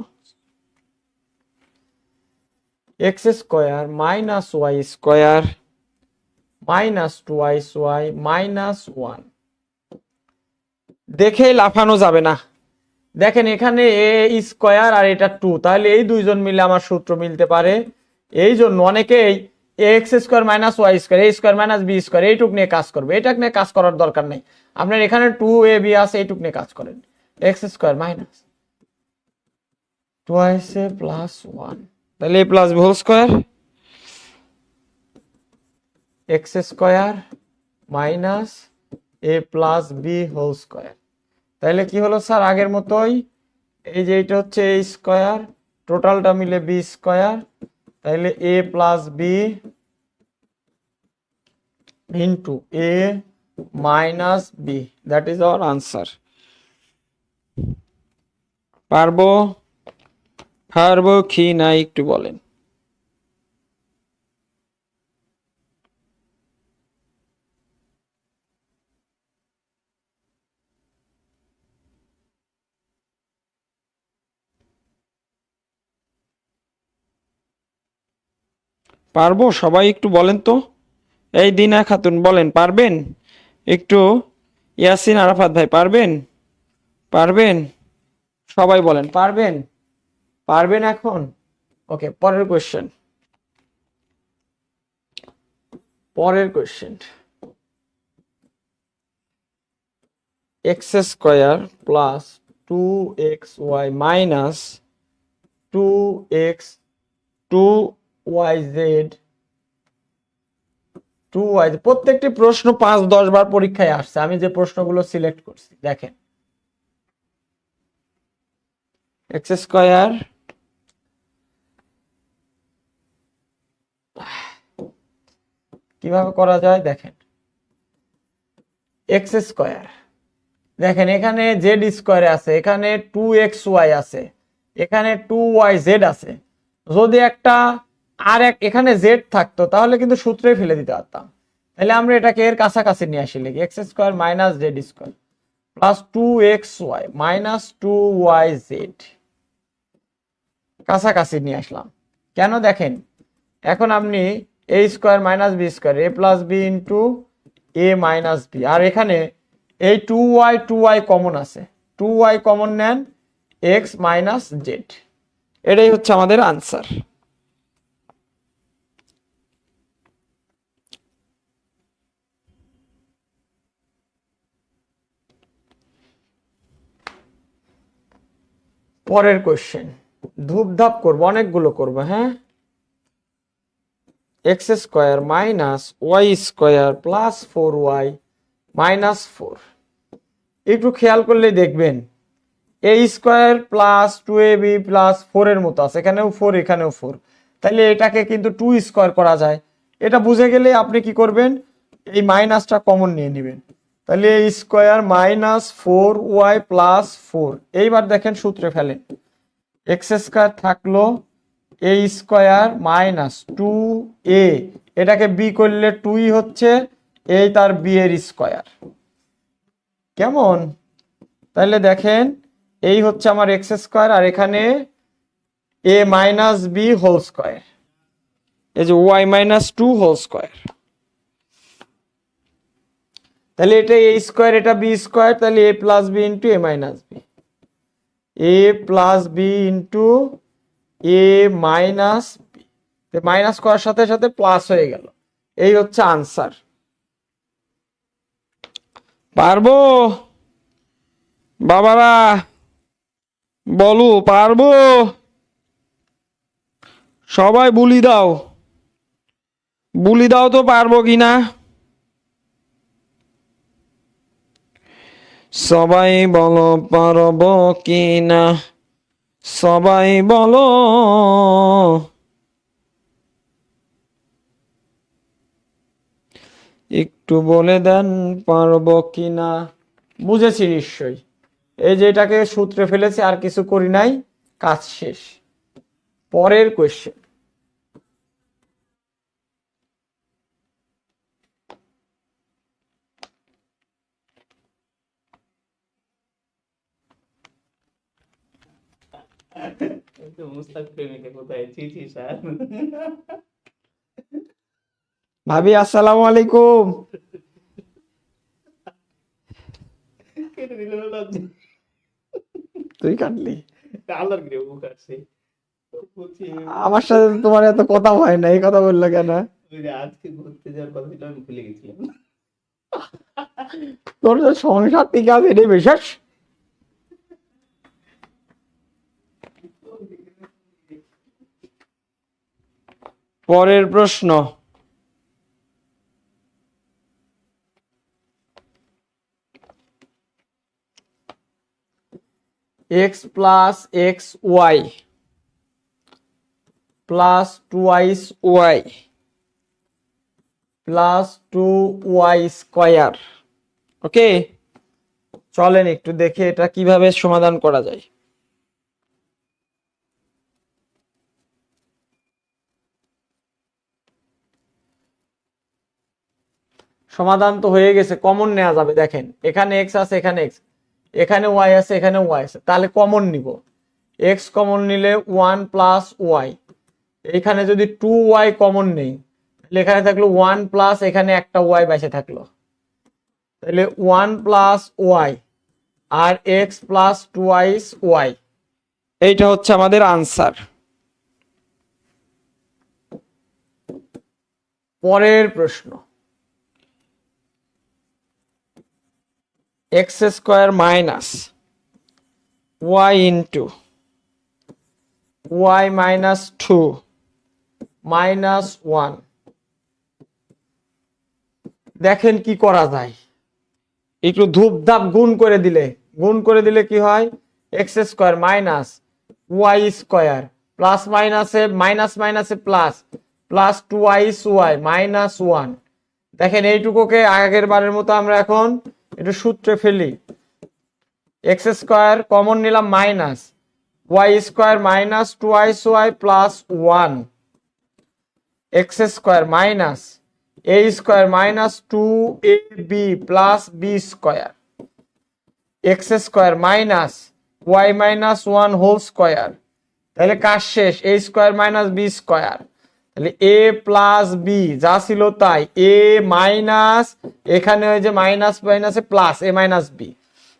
X square minus y square minus 2y minus 1, দেখেই লাফানো যাবে না। দেখেন এখানে এ স্কোয়ার আর এটা 2, তাহলে এই দুইজন মিলে আমার সূত্র মিলতে পারে। এই জন্য অনেকেই x square minus y square, a square minus b square, এইটুক নিয়ে কাজ করবে। এটা নিয়ে কাজ করার দরকার নেই, আপনার এখানে 2ab আছে, এইটুক নিয়ে কাজ করেন। X square minus 2y plus 1, তাহলে a plus b whole square, x square minus a plus b whole square. তাহলে কি হলো স্যার? আগের মতোই, এই যে এটা হচ্ছে এ স্কোয়ার, টোটালটা মিলে বি স্কোয়ার, তাহলে a plus b into a minus b, that is our answer. পারবো? পারবো কি না একটু বলেন। পারবো? সবাই একটু বলেন তো। এই দিনা খাতুন বলেন, পারবেন? একটু ইয়াসিন আরাফাত ভাই পারবেন? পারবেন? সবাই বলেন পারবেন। পারবেন এখন? ওকে, পরের কোয়েশ্চেন। পরের question, x square plus 2xy minus 2x 2yz 2y, প্রত্যেকটি প্রশ্ন 5-10 বার পরীক্ষায় আসছে। আমি যে প্রশ্নগুলো সিলেক্ট করছি দেখেন, এক্স স্কোয়ার কিভাবে করা যায় দেখেন। এক্স স্কোয়ার, দেখেন এখানে জেড স্কোয়ারে আছে, এখানে 2xy আছে, এখানে 2yz আছে। যদি একটা আর এখানে জেড থাকতো তাহলে কিন্তু সূত্রেই ফেলে দিতে পারতাম। তাহলে আমরা এটাকে এর কাছাকাছি নিয়ে আসি, লিখি x square minus Z square plus 2xy minus 2yz, কাছাকাছি নিয়ে আসলাম। কেন দেখেন, এখন আপনি এ square minus b square A plus b into a minus B, আর এখানে এই টু ওয়াই কমন আছে, টু ওয়াই কমন নেন, এক্স মাইনাস জেড, এটাই হচ্ছে আমাদের আনসার। পরের কোশ্চেন, ধূপধাপ করবো, অনেকগুলো করবো, হ্যাঁ। X square minus y square plus 4y minus 4, একটু খেয়াল করলে দেখবেন এ স্কোয়ার প্লাস 2ab প্লাস 4 এর মতো আছে, এখানেও 4 এখানেও 4, তাহলে এটাকে কিন্তু 2 স্কোয়ার করা যায়। এটা বুঝে গেলে আপনি কি করবেন, এই মাইনাসটা কমন নিয়ে নেবেন, তাহলে এ স্কোয়ার মাইনাস 4y প্লাস 4, এইবার দেখেন সূত্রে ফেলেন, এক্স স্কোয়ার থাকলো এ স্কোয়ার মাইনাস 2a, এটাকে বি করলে 2ই হচ্ছে, এই তার বি এর স্কোয়ার, কেমন? তাহলে দেখেন এই হচ্ছে আমার এক্স স্কোয়ার, আর এখানে এ মাইনাস বি হোল স্কোয়ার, এই যে ওয়াই মাইনাস 2 হোল স্কোয়ার, তাহলে এটা এ স্কোয়ার এটা বি স্কোয়ার, তাহলে a plus b into a minus b, A plus b into a minus B, minus করার সাথে সাথে প্লাস হয়ে গেল, এই হচ্ছে আনসার। পারবো বাবারা, বলো পারবো, সবাই বুলি দাও, বুলি দাও তো পারবো কিনা, সবাই বলো পারবো কিনা, সবাই বলো। একটু বলে দেন পারবো কিনা, বুঝেছি নিশ্চয়ই, এই যে এটাকে সূত্রে ফেলেছি, আর কিছু করি নাই, কাজ শেষ। পরের কোয়েশ্চেন, মুস্তাক প্রেমিকা কোথায়? ছি ছি স্যার। ভাবি আসসালামু আলাইকুম। কেটে দিল না লজ্জা। তুই কাটলি, আল্লাহর গিরে মুখ আসছে। বলছি আমার সাথে তো তোমার এত কথা হয় না, এই কথা বললে কেন? ওই যে আজকে ঘুরতে যাওয়ার কথা ছিল, আমি ভুলে গেছিলাম। তোর যে সংসার ঠিক আছে এটাই বিশেষ। পরের প্রশ্ন, x plus x y plus 2y y plus 2y square, okay, চলেন একটু দেখে এটা কিভাবে সমাধান করা যায়। সমাধান তো হয়ে গেছে, কমন নেওয়া যাবে, দেখেন এখানে এক্স আছে, এখানে এক্স, এখানে ওয়াই আছে, এখানে ওয়াই আছে, তাহলে কমন নিব, এক্স কমন নিলে 1 প্লাস ওয়াই, এখানে যদি 2y কমন নেই, তাহলে এখানে থাকলো 1 প্লাস, এখানে একটা ওয়াই বেঁচে থাকলো, তাহলে 1 প্লাস ওয়াই আর এক্স প্লাস 2y ওয়াই, এইটা হচ্ছে আমাদের আনসার। পরের প্রশ্ন, x square minus y into y minus 2 minus 1, দেখেন কি করা যায়, একটু ধূপধাপ গুণ করে দিলে কি হয়, x square minus y square plus মাইনাসে মাইনাস মাইনাসে plus, plus 2y y minus 1, দেখেন এইটুকুকে আগের বারের মতো আমরা এখন একটু সূত্রে ফেলি, এক্স স্কোয়ার কমন নিলাম minus y square minus 2y y plus 1, x square minus a square minus 2ab plus b square, x square minus y minus 1 whole square তাহলে কাজ শেষ, a square minus b square. তাহলে a plus B যা ছিল তাই, এ minus এখানে ওই যে মাইনাস মাইনাসে plus a minus b,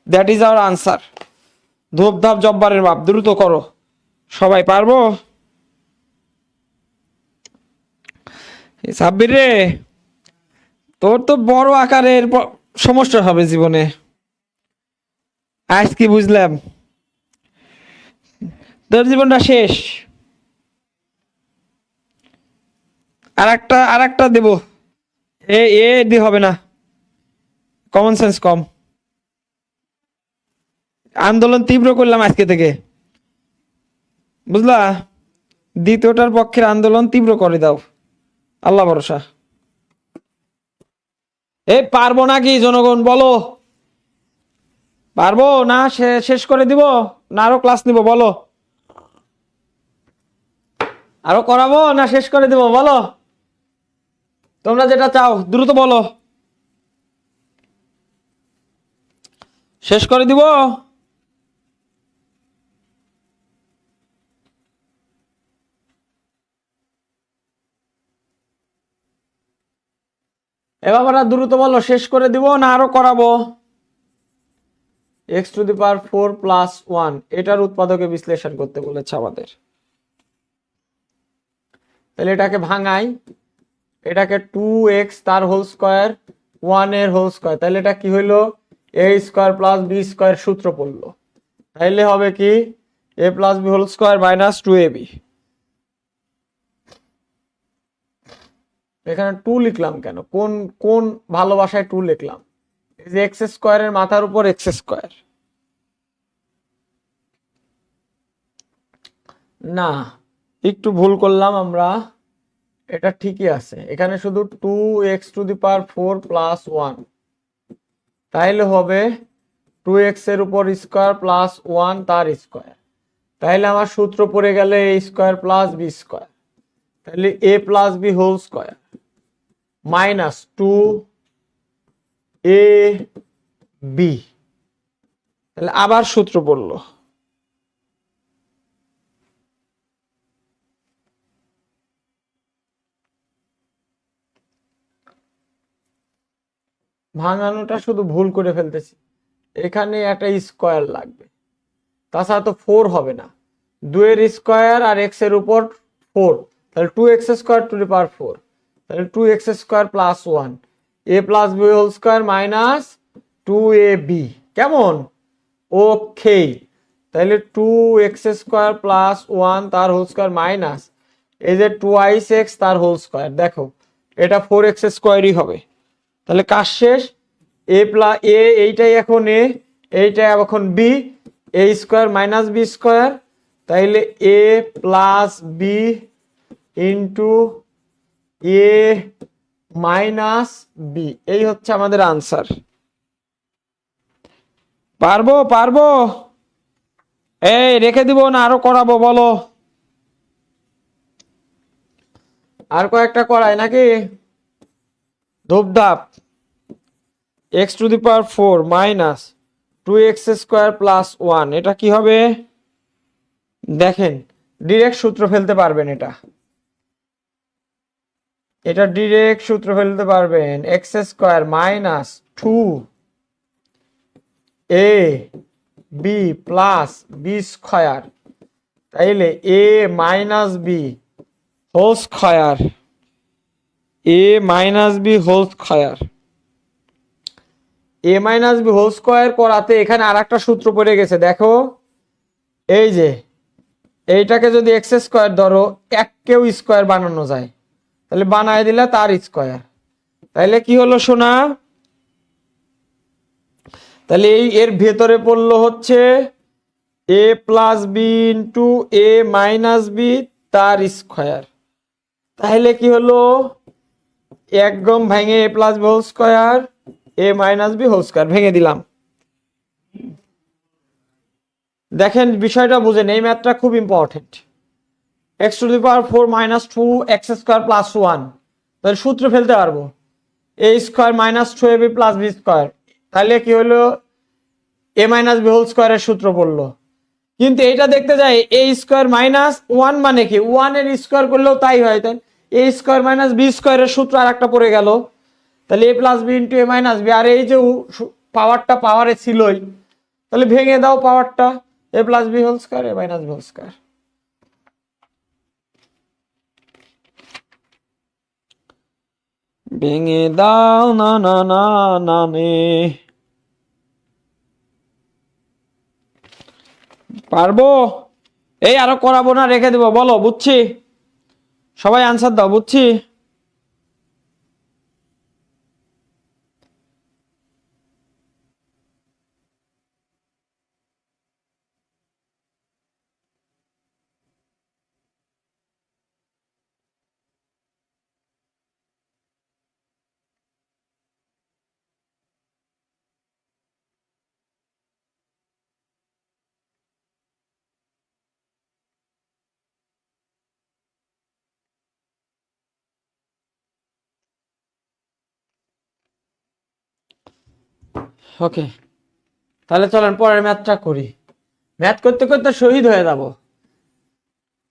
that is our answer. ধূপ ধাপ জব্বারের বাপ, দ্রুত করো, সবাই পারবো? সাব্বির রে, তোর তো বড় আকারের সমস্যা হবে জীবনে। আজ কি বুঝলাম, তোর জীবনটা শেষ। আর একটা দেব, এ দি হবে না, কমন সেন্স কম। আন্দোলন তীব্র করলাম আজকে থেকে, বুঝলা? দ্বিতীয়টার পক্ষের আন্দোলন তীব্র করে দাও, আল্লাহ ভরসা। এই পারবো নাকি জনগণ বলো? পারবো না শেষ করে দিব না আরো ক্লাস নিব বলো? আরো করাবো না শেষ করে দিব বলো? তোমরা যেটা চাও দ্রুত বলো। শেষ করে দিব? এবার দ্রুত বলো, শেষ করে দিব না আরো করাবো? x⁴ প্লাস 1 এটার উৎপাদকে বিশ্লেষণ করতে বলেছে আমাদের। তাহলে এটাকে ভাঙাই, এটাকে 2x তার হোল স্কয়ার 1 এর হোল স্কয়ার, তাহলে এটা কি হইলো? a square plus b square সূত্র পড়লো। তাইলে হবে কি a plus b whole square minus 2ab। এখানে 2 লিখলাম কেন? কোন ভালোবাসায় 2 লিখলাম? এই যে x স্কয়ারের মাথার উপর x স্কয়ার, না একটু ভুল করলাম আমরা, এটা ঠিকই আছে। এখানে শুধু 2x⁴ প্লাস 1, তাইলে হবে 2x এর উপর স্কয়ার প্লাস 1 তার স্কয়ার। তাইলে আমার সূত্র পড়ে গেলে a square plus b square, তাহলে a plus b whole square minus 2ab। তাহলে আবার সূত্র পড়লো, ভাঙানোটা শুধু ভুল করে ফেলতেছি। এখানে একটা স্কয়ার লাগবে, তাছাড়া তো 4 হবে না। 2 এর স্কয়ার আর x এর উপর 4, তাহলে 2x² তাহলে 2x square plus 1 a plus b whole square minus 2ab। কেমন? ওকে, তাহলে 2x² প্লাস 1 তার হোল স্কয়ার মাইনাস এই যে 2x তার হোল স্কয়ার, দেখো এটা 4x² হবে। তাহলে কাজ শেষ, a প্লাস a এইটাই এখন a, এইটাই এখন b, a square minus b square, তাইলে a plus b into a minus b, এই হচ্ছে আমাদের আনসার। পারবো? এই রেখে দিব না আরো করাবো বলো? আর কয়েকটা করাই নাকি? ধূপধাপ। x⁴ মাইনাস 2x² প্লাস 1 এটা কি হবে? দেখেন ডিরেক্ট সূত্র ফেলতে পারবেন, এটা ডিরেক্ট সূত্র ফেলতে পারবেন। x² minus 2ab plus b square, তাইলে a minus b whole square, a minus b whole square, a minus b whole square করাতে এখানে আরেকটা সূত্র পড়ে গেছে, দেখো এই যে এইটাকে যদি x² ধরো এককেও স্কয়ার বানানো যায়, তাহলে বানায় দিলে তার স্কয়ার। তাইলে কি হলো সোনা? তাহলে এর ভেতরে পড়লো হচ্ছে a plus b into a minus b তার স্কয়ার। তাহলে কি হলো? একদম ভেঙে a plus b whole square a minus b whole square ভেঙে দিলাম। দেখেন বিষয়টা বুঝেন, এই ম্যাথটা খুব important. x⁴ minus 2x² plus 1, তাহলে সূত্র ফেলতে পারবো a square minus 2ab plus b square, তাহলে কি হলো? a মাইনাস b হোল স্কয়ারের সূত্র পড়লো কিন্তু এটা দেখতে যাই এ স্কোয়ার মাইনাস ওয়ান মানে কি, ওয়ান এর স্কোয়ার করলেও তাই হয়, তাই এ স্কোয়ার মাইনাস বি স্কোয়ারের সূত্র আর একটা পড়ে গেল, তাহলে a plus b into a minus B, আর এই যে পাওয়ারটা পাওয়ারে ছিলই, তাহলে ভেঙে দাও পাওয়ারটা, এ প্লাস বি হোল স্কোয়ার এ মাইনাস বি হোল স্কোয়ার। ভেঙে দাও না না না না নে, পারবো? এই আরো করাবো না, রেখে দেবো, বলো বুঝছি, সবাই আনসার দাও বুঝছি। ওকে, তাহলে চলেন পরের ম্যাথটা করি। ম্যাথ করতে করতে শহীদ হয়ে যাব।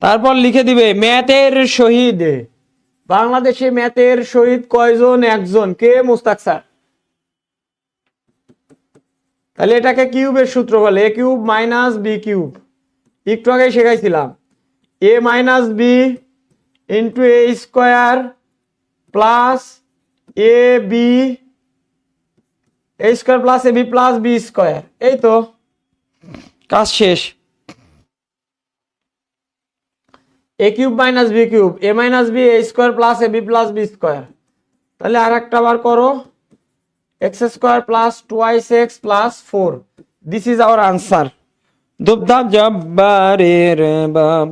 তারপর লিখে দিবে ম্যাথের শহীদ। বাংলাদেশে ম্যাথের শহীদ কয়জন? একজন। কে? মুস্তাক স্যার। তাহলে এটাকে কিউবের সূত্র বলে, এ কিউব মাইনাস বি কিউব, একটু আগে শেখাইছিলাম। এ minus B into a square plus a B, a square plus a b plus b square. এই তো কাজ শেষ। এ cube minus b cube, a minus b a square plus a b plus b square. তাহলে আর একটা বার করো, x square plus twice x plus 4। This is our answer. দুবদাব জব্বারের বাব।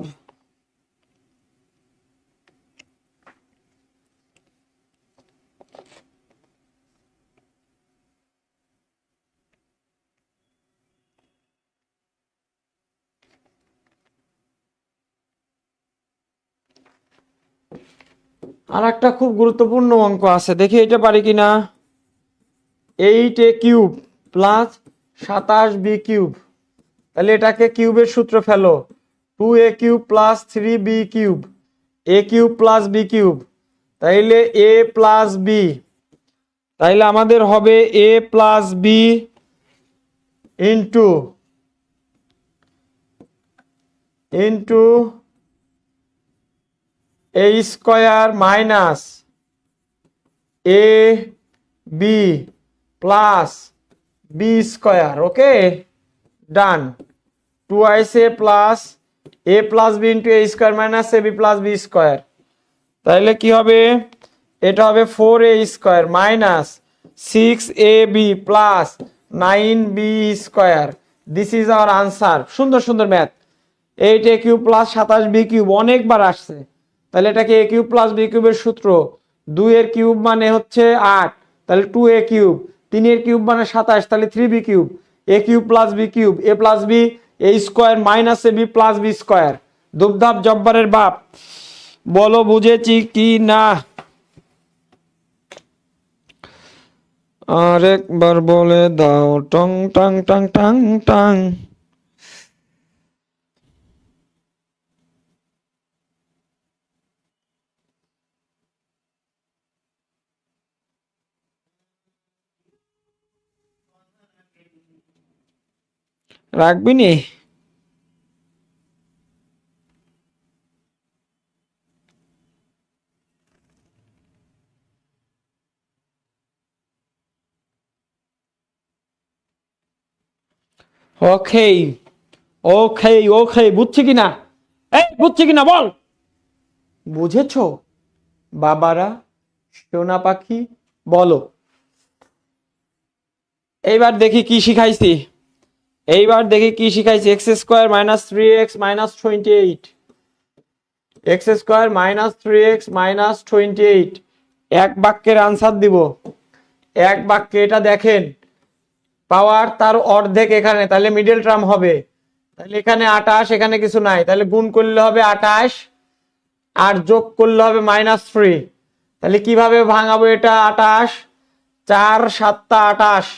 আর একটা খুব গুরুত্বপূর্ণ অঙ্ক আছে, দেখি এটা পারি কিনা। 8a cube plus 27b cube, তাহলে এটাকে কিউবের সূত্র ফেলো। 2a cube plus 3b cube, a cube plus b cube, তাইলে a প্লাস b, তাইলে আমাদের হবে a plus b into a square minus a b plus b square. Okay done. Twice a plus b into a square minus a b plus b square, তাহলে কি হবে? এটা হবে 4a square minus 6ab plus 9b square. This is our answer. সুন্দর সুন্দর math. 8a cube plus 27b cube অনেকবার আসছে, তাহলে এটাকে a কিউব প্লাস b কিউবের সূত্র। 2 এর কিউব মানে হচ্ছে 8, তাহলে 2a কিউব। 3 এর কিউব মানে 27, তাহলে 3b cube. a cube plus b cube, a plus b a square minus a b plus b square. দুবদাব জব্বারের বাপ, বলো বুঝেছি কি না? আরেকবার বলে দাও, টং টাং টাং টাং টাং। রাখবি নি? ওকে ওকে ওকে, বুঝছি কিনা? এই বুঝছি কিনা বল। বুঝেছো বাবারা, সোনা পাখি? বলো। এইবার দেখি কি শিখাইছি। X square minus 3x minus 28, x square minus 3x minus 28। এক বাক্যের আনসার দিব। এক বাক্যে এটা দেখেন, পাওয়ার তার অর্ধেক এখানে, তাহলে মিডল টার্ম হবে। তাহলে এখানে 28, এখানে কিছু নাই, তাহলে গুণ করলে হবে 28 আর যোগ করলে হবে -3। তাহলে কিভাবে ভাঙাবো এটা? 28 4 7 28,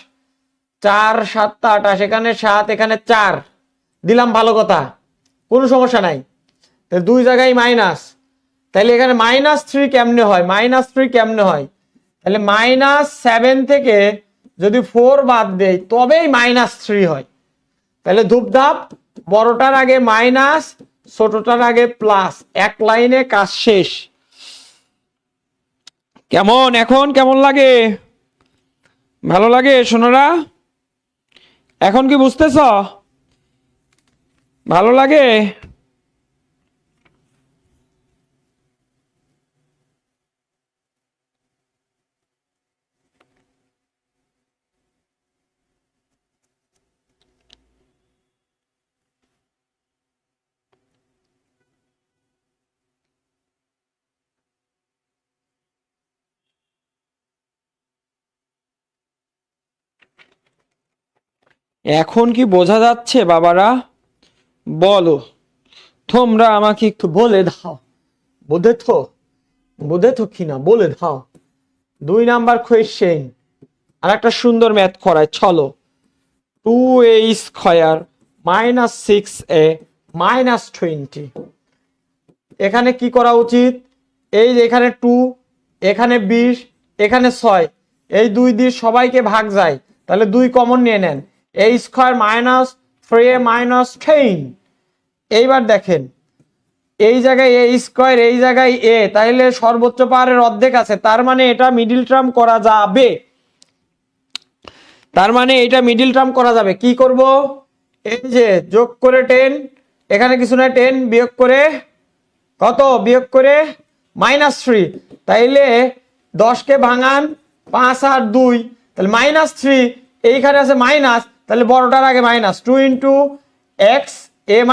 4 7 28, এখানে 7 এখানে 4, দিলাম, ভালো কথা, কোনো সমস্যা নাই। তাহলে দুই জায়গায় মাইনাস, তাহলে এখানে -3 কেমনে হয়, -3 কেমনে হয়? তাহলে -7 থেকে যদি 4 বাদ দেই তবেই -3 হয়। তাহলে ধূপধাপ, বড়টার আগে মাইনাস, ছোটটার আগে প্লাস, এক লাইনে কাজ শেষ। কেমন এখন, কেমন লাগে? ভালো লাগে সোনারা? এখন কি বুঝতেছ? ভালো লাগে? এখন কি বোঝা যাচ্ছে বাবারা? বলো, তোমরা আমাকে একটু বলে দাও, বুঝেছো কিনা বলে দাও। 2 নাম্বার কোয়েশ্চেন, আর একটা সুন্দর ম্যাথ করায়, চলো। 2a² - 6a - 20। এখানে কি করা উচিত? এই যে এখানে 2, এখানে 20, এখানে 6, এই 2 দিয়ে সবাইকে ভাগ যায়, তাহলে 2 কমন নিয়ে নেন। a² - 3a - 10। এইবার দেখেন, এই জায়গায় a², এই জায়গায় a, তাইলে সর্বোচ্চ পাওয়ারের অর্ধেক আছে, তার মানে এটা মিডিল টার্ম করা যাবে। তার মানে এটা মিডিল টার্ম করা যাবে। কি করব? এই যে যোগ করে 10, এখানে কিছু না, 10 বিয়োগ করে কত, বিয়োগ করে -3, তাইলে 10 কে ভাঙান, 5 আর 2, তাহলে -3, এইখানে আছে মাইনাস, তাহলে বড়টার আগে মাইনাস। 2 × x a -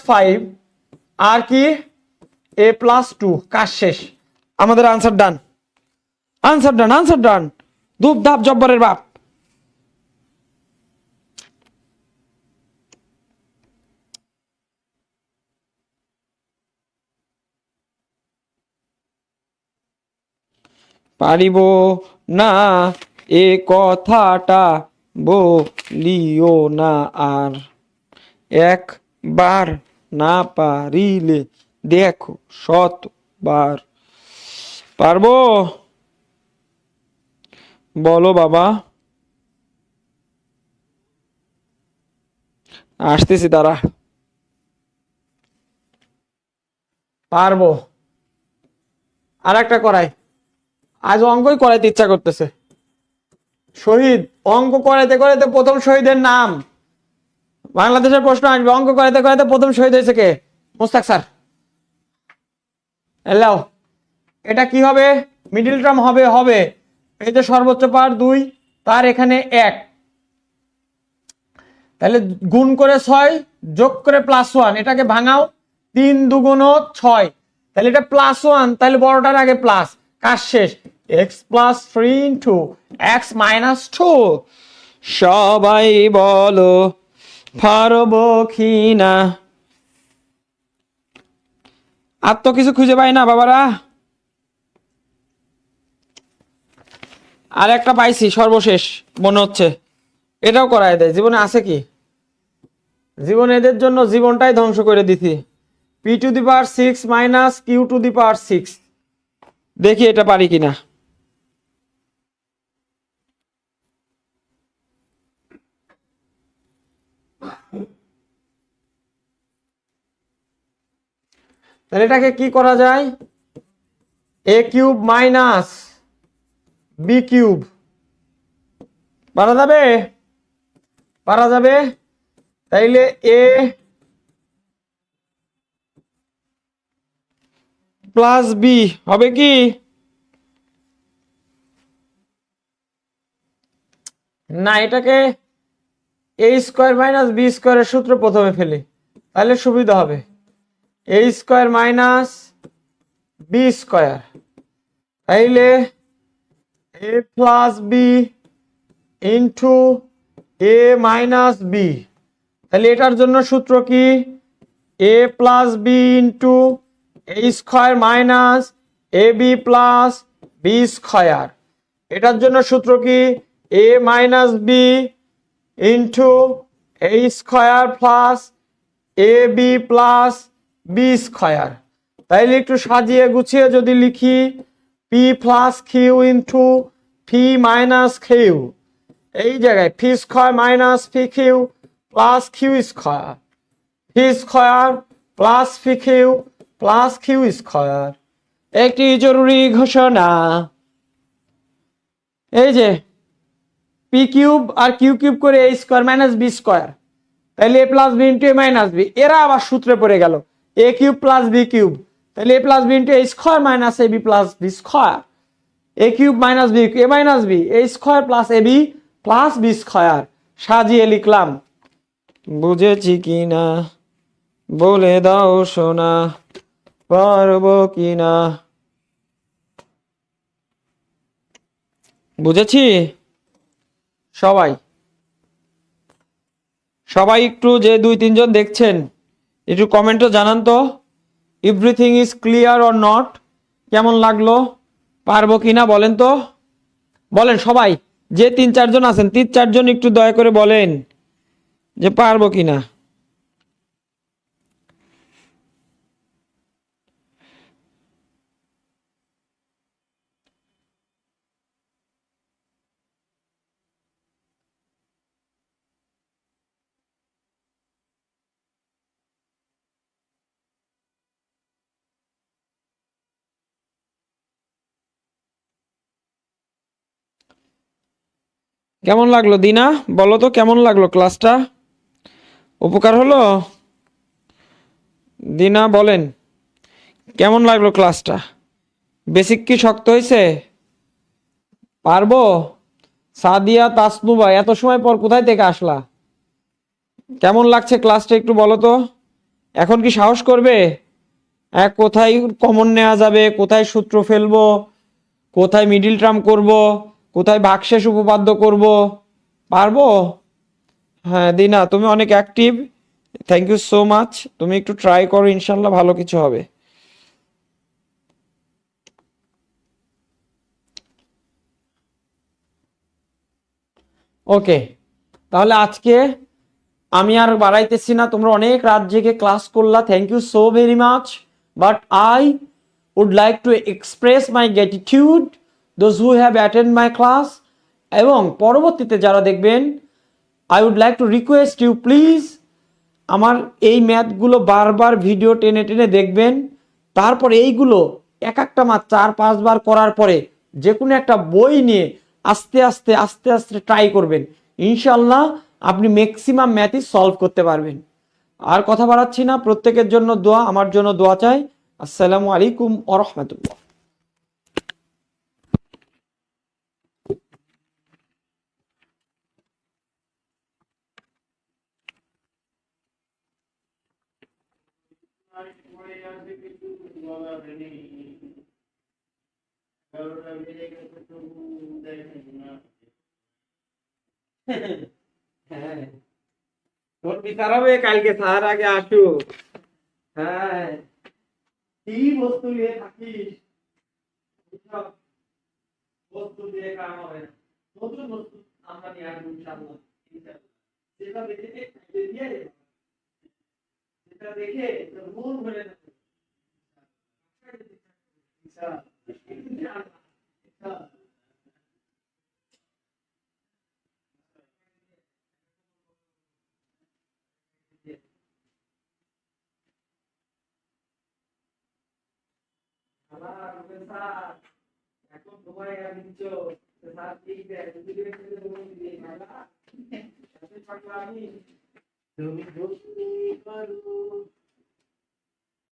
5 আর কি a + 2, কাজ শেষ। আমাদের আনসার ডান, আনসার ডান, আনসার ডান। ধূপ ধাপ জব্বরের বাপ। পারিব না এ কথাটা বলিও না আর, একবার না পারিলে দেখো শতবার। পারবো? বলো বাবা। আসতেছি, তারা পারবো। আর একটা করাই, আজ অঙ্কই করাইতে ইচ্ছা করতেছে। শহীদ, অঙ্ক করাইতে করাইতে প্রথম শহীদের নাম, বাংলাদেশের প্রশ্ন আসবে, অঙ্ক করাইতে করাইতে প্রথম শহীদ হয়েছে কে? মুস্তাক স্যার। এলাও, এটা কি হবে? মিডিল টার্ম হবে। হবে, এই যে সর্বোচ্চ পাওয়ার 2, তার এখানে 1, তাহলে গুণ করে 6, যোগ করে +1, এটাকে ভাঙাও, 3 × 2 = 6, তাহলে এটা +1, তাহলে বড়টার আগে প্লাস, কাজ শেষ। x + 3 × x - 2। সবাই বলো পারবো কি না? আর তো কিছু খুঁজে পাই না বাবারা। আর একটা পাইছি, সর্বশেষ মনে হচ্ছে, এটাও করায় দেয়। জীবনে আছে কি? জীবনে এদের জন্য জীবনটাই ধ্বংস করে দিছি। p⁶ - q⁶। দেখি এটা পারি কিনা। তাহলে এটাকে কি করা যায়? a³ - b³ পারা যাবে? পারা যাবে। তাইলে a + b হবে কি? না, এটাকে a² - b² এর সূত্র প্রথমে ফেলি, তাহলে সুবিধা হবে। a² - b², তাইলে a + b * a - b, তাহলে এটার জন্য সূত্র কি? a + b * a² - ab + b²। এটার জন্য সূত্র কি? a - b * a square plus a b plus b square. তাইলে একটু সাজিয়ে গুছিয়ে যদি লিখি p plus q into p minus q, এই জায়গায় p square minus p q plus q square, p square plus p q plus q square. একটি জরুরি ঘোষণা, এই যে পি কিউব আর কিউ কিউব করে a square minus b square, তাহলে a plus b into a minus b, এরা আবার সূত্রে পড়ে গেল a cube plus b cube, তাহলে a plus b into A square minus a b plus b square, A cube minus b a minus b A square plus a b plus b square. সাজিয়ে লিখলাম। বুঝেছি কি না বলে দাও শোনা, পারবো কি না। বুঝেছি সবাই? সবাই একটু যে 2-3 জন দেখছেন একটু কমেন্টে জানান তো everything is clear or not, কেমন লাগলো, পারবো কিনা বলেন তো, বলেন সবাই, যে 3-4 জন আছেন 3-4 জন একটু দয়া করে বলেন যে পারবো কিনা। কেমন লাগলো দিনা, বলো তো কেমন লাগলো ক্লাসটা, উপকার হলো? দিনা বলেন কেমন লাগলো ক্লাসটা, বেসিক কি শক্ত হয়েছে, পারবো? সাদিয়া তাসনুবা এত সময় পর কোথায় থেকে আসলা, কেমন লাগছে ক্লাসটা একটু বলো তো, এখন কি সাহস করবে? কোথায় কমন নেওয়া যাবে, কোথায় সূত্র ফেলবো, কোথায় মিডিল টার্ম করব, কোথায় ভাগশেষ উপপাদ্য করব, পারবো? হ্যাঁ দিনা তুমি অনেক active, thank you so much. তুমি একটু ট্রাই করো, ইনশাল্লাহ ভালো কিছু হবে। ওকে, তাহলে আজকে আমি আর বাড়াইতেছি না, তোমরা অনেক রাত জেগে ক্লাস করলা, thank you so very much. But I would like to express my gratitude those who have attended my class, এবং পরবর্তীতে যারা দেখবেন I would like to request you please আমার এই ম্যাথগুলো বারবার ভিডিও টেনে টেনে দেখবেন, তারপর এইগুলো এক একটা মাত্র 4-5 বার করার পরে যে কোনো একটা বই নিয়ে আস্তে আস্তে আস্তে আস্তে ট্রাই করবেন, ইনশাল্লাহ আপনি ম্যাক্সিমাম ম্যাথই সলভ করতে পারবেন। আর কথা বাড়াচ্ছি না, প্রত্যেকের জন্য দোয়া, আমার জন্য দোয়া চাই। আসসালামু আলাইকুম ওয়া রাহমাতুল্লাহ। হ্যাঁ তোর বিচার হবে কালকে, তার আগে আসু। হ্যাঁ কি বস্তু নিয়ে থাকিস, সব বস্তু দিয়ে কাম হবে না, নতুন বস্তু আমরা নিয়ে আসবো ইনশাআল্লাহ। সেটা দেখে খাইয়ে দিয়ে সেটা দেখে তোর মন ভরে যাবে। এখন তোমায় দিচ্ছ স্যার ঠিক আছে, তুমি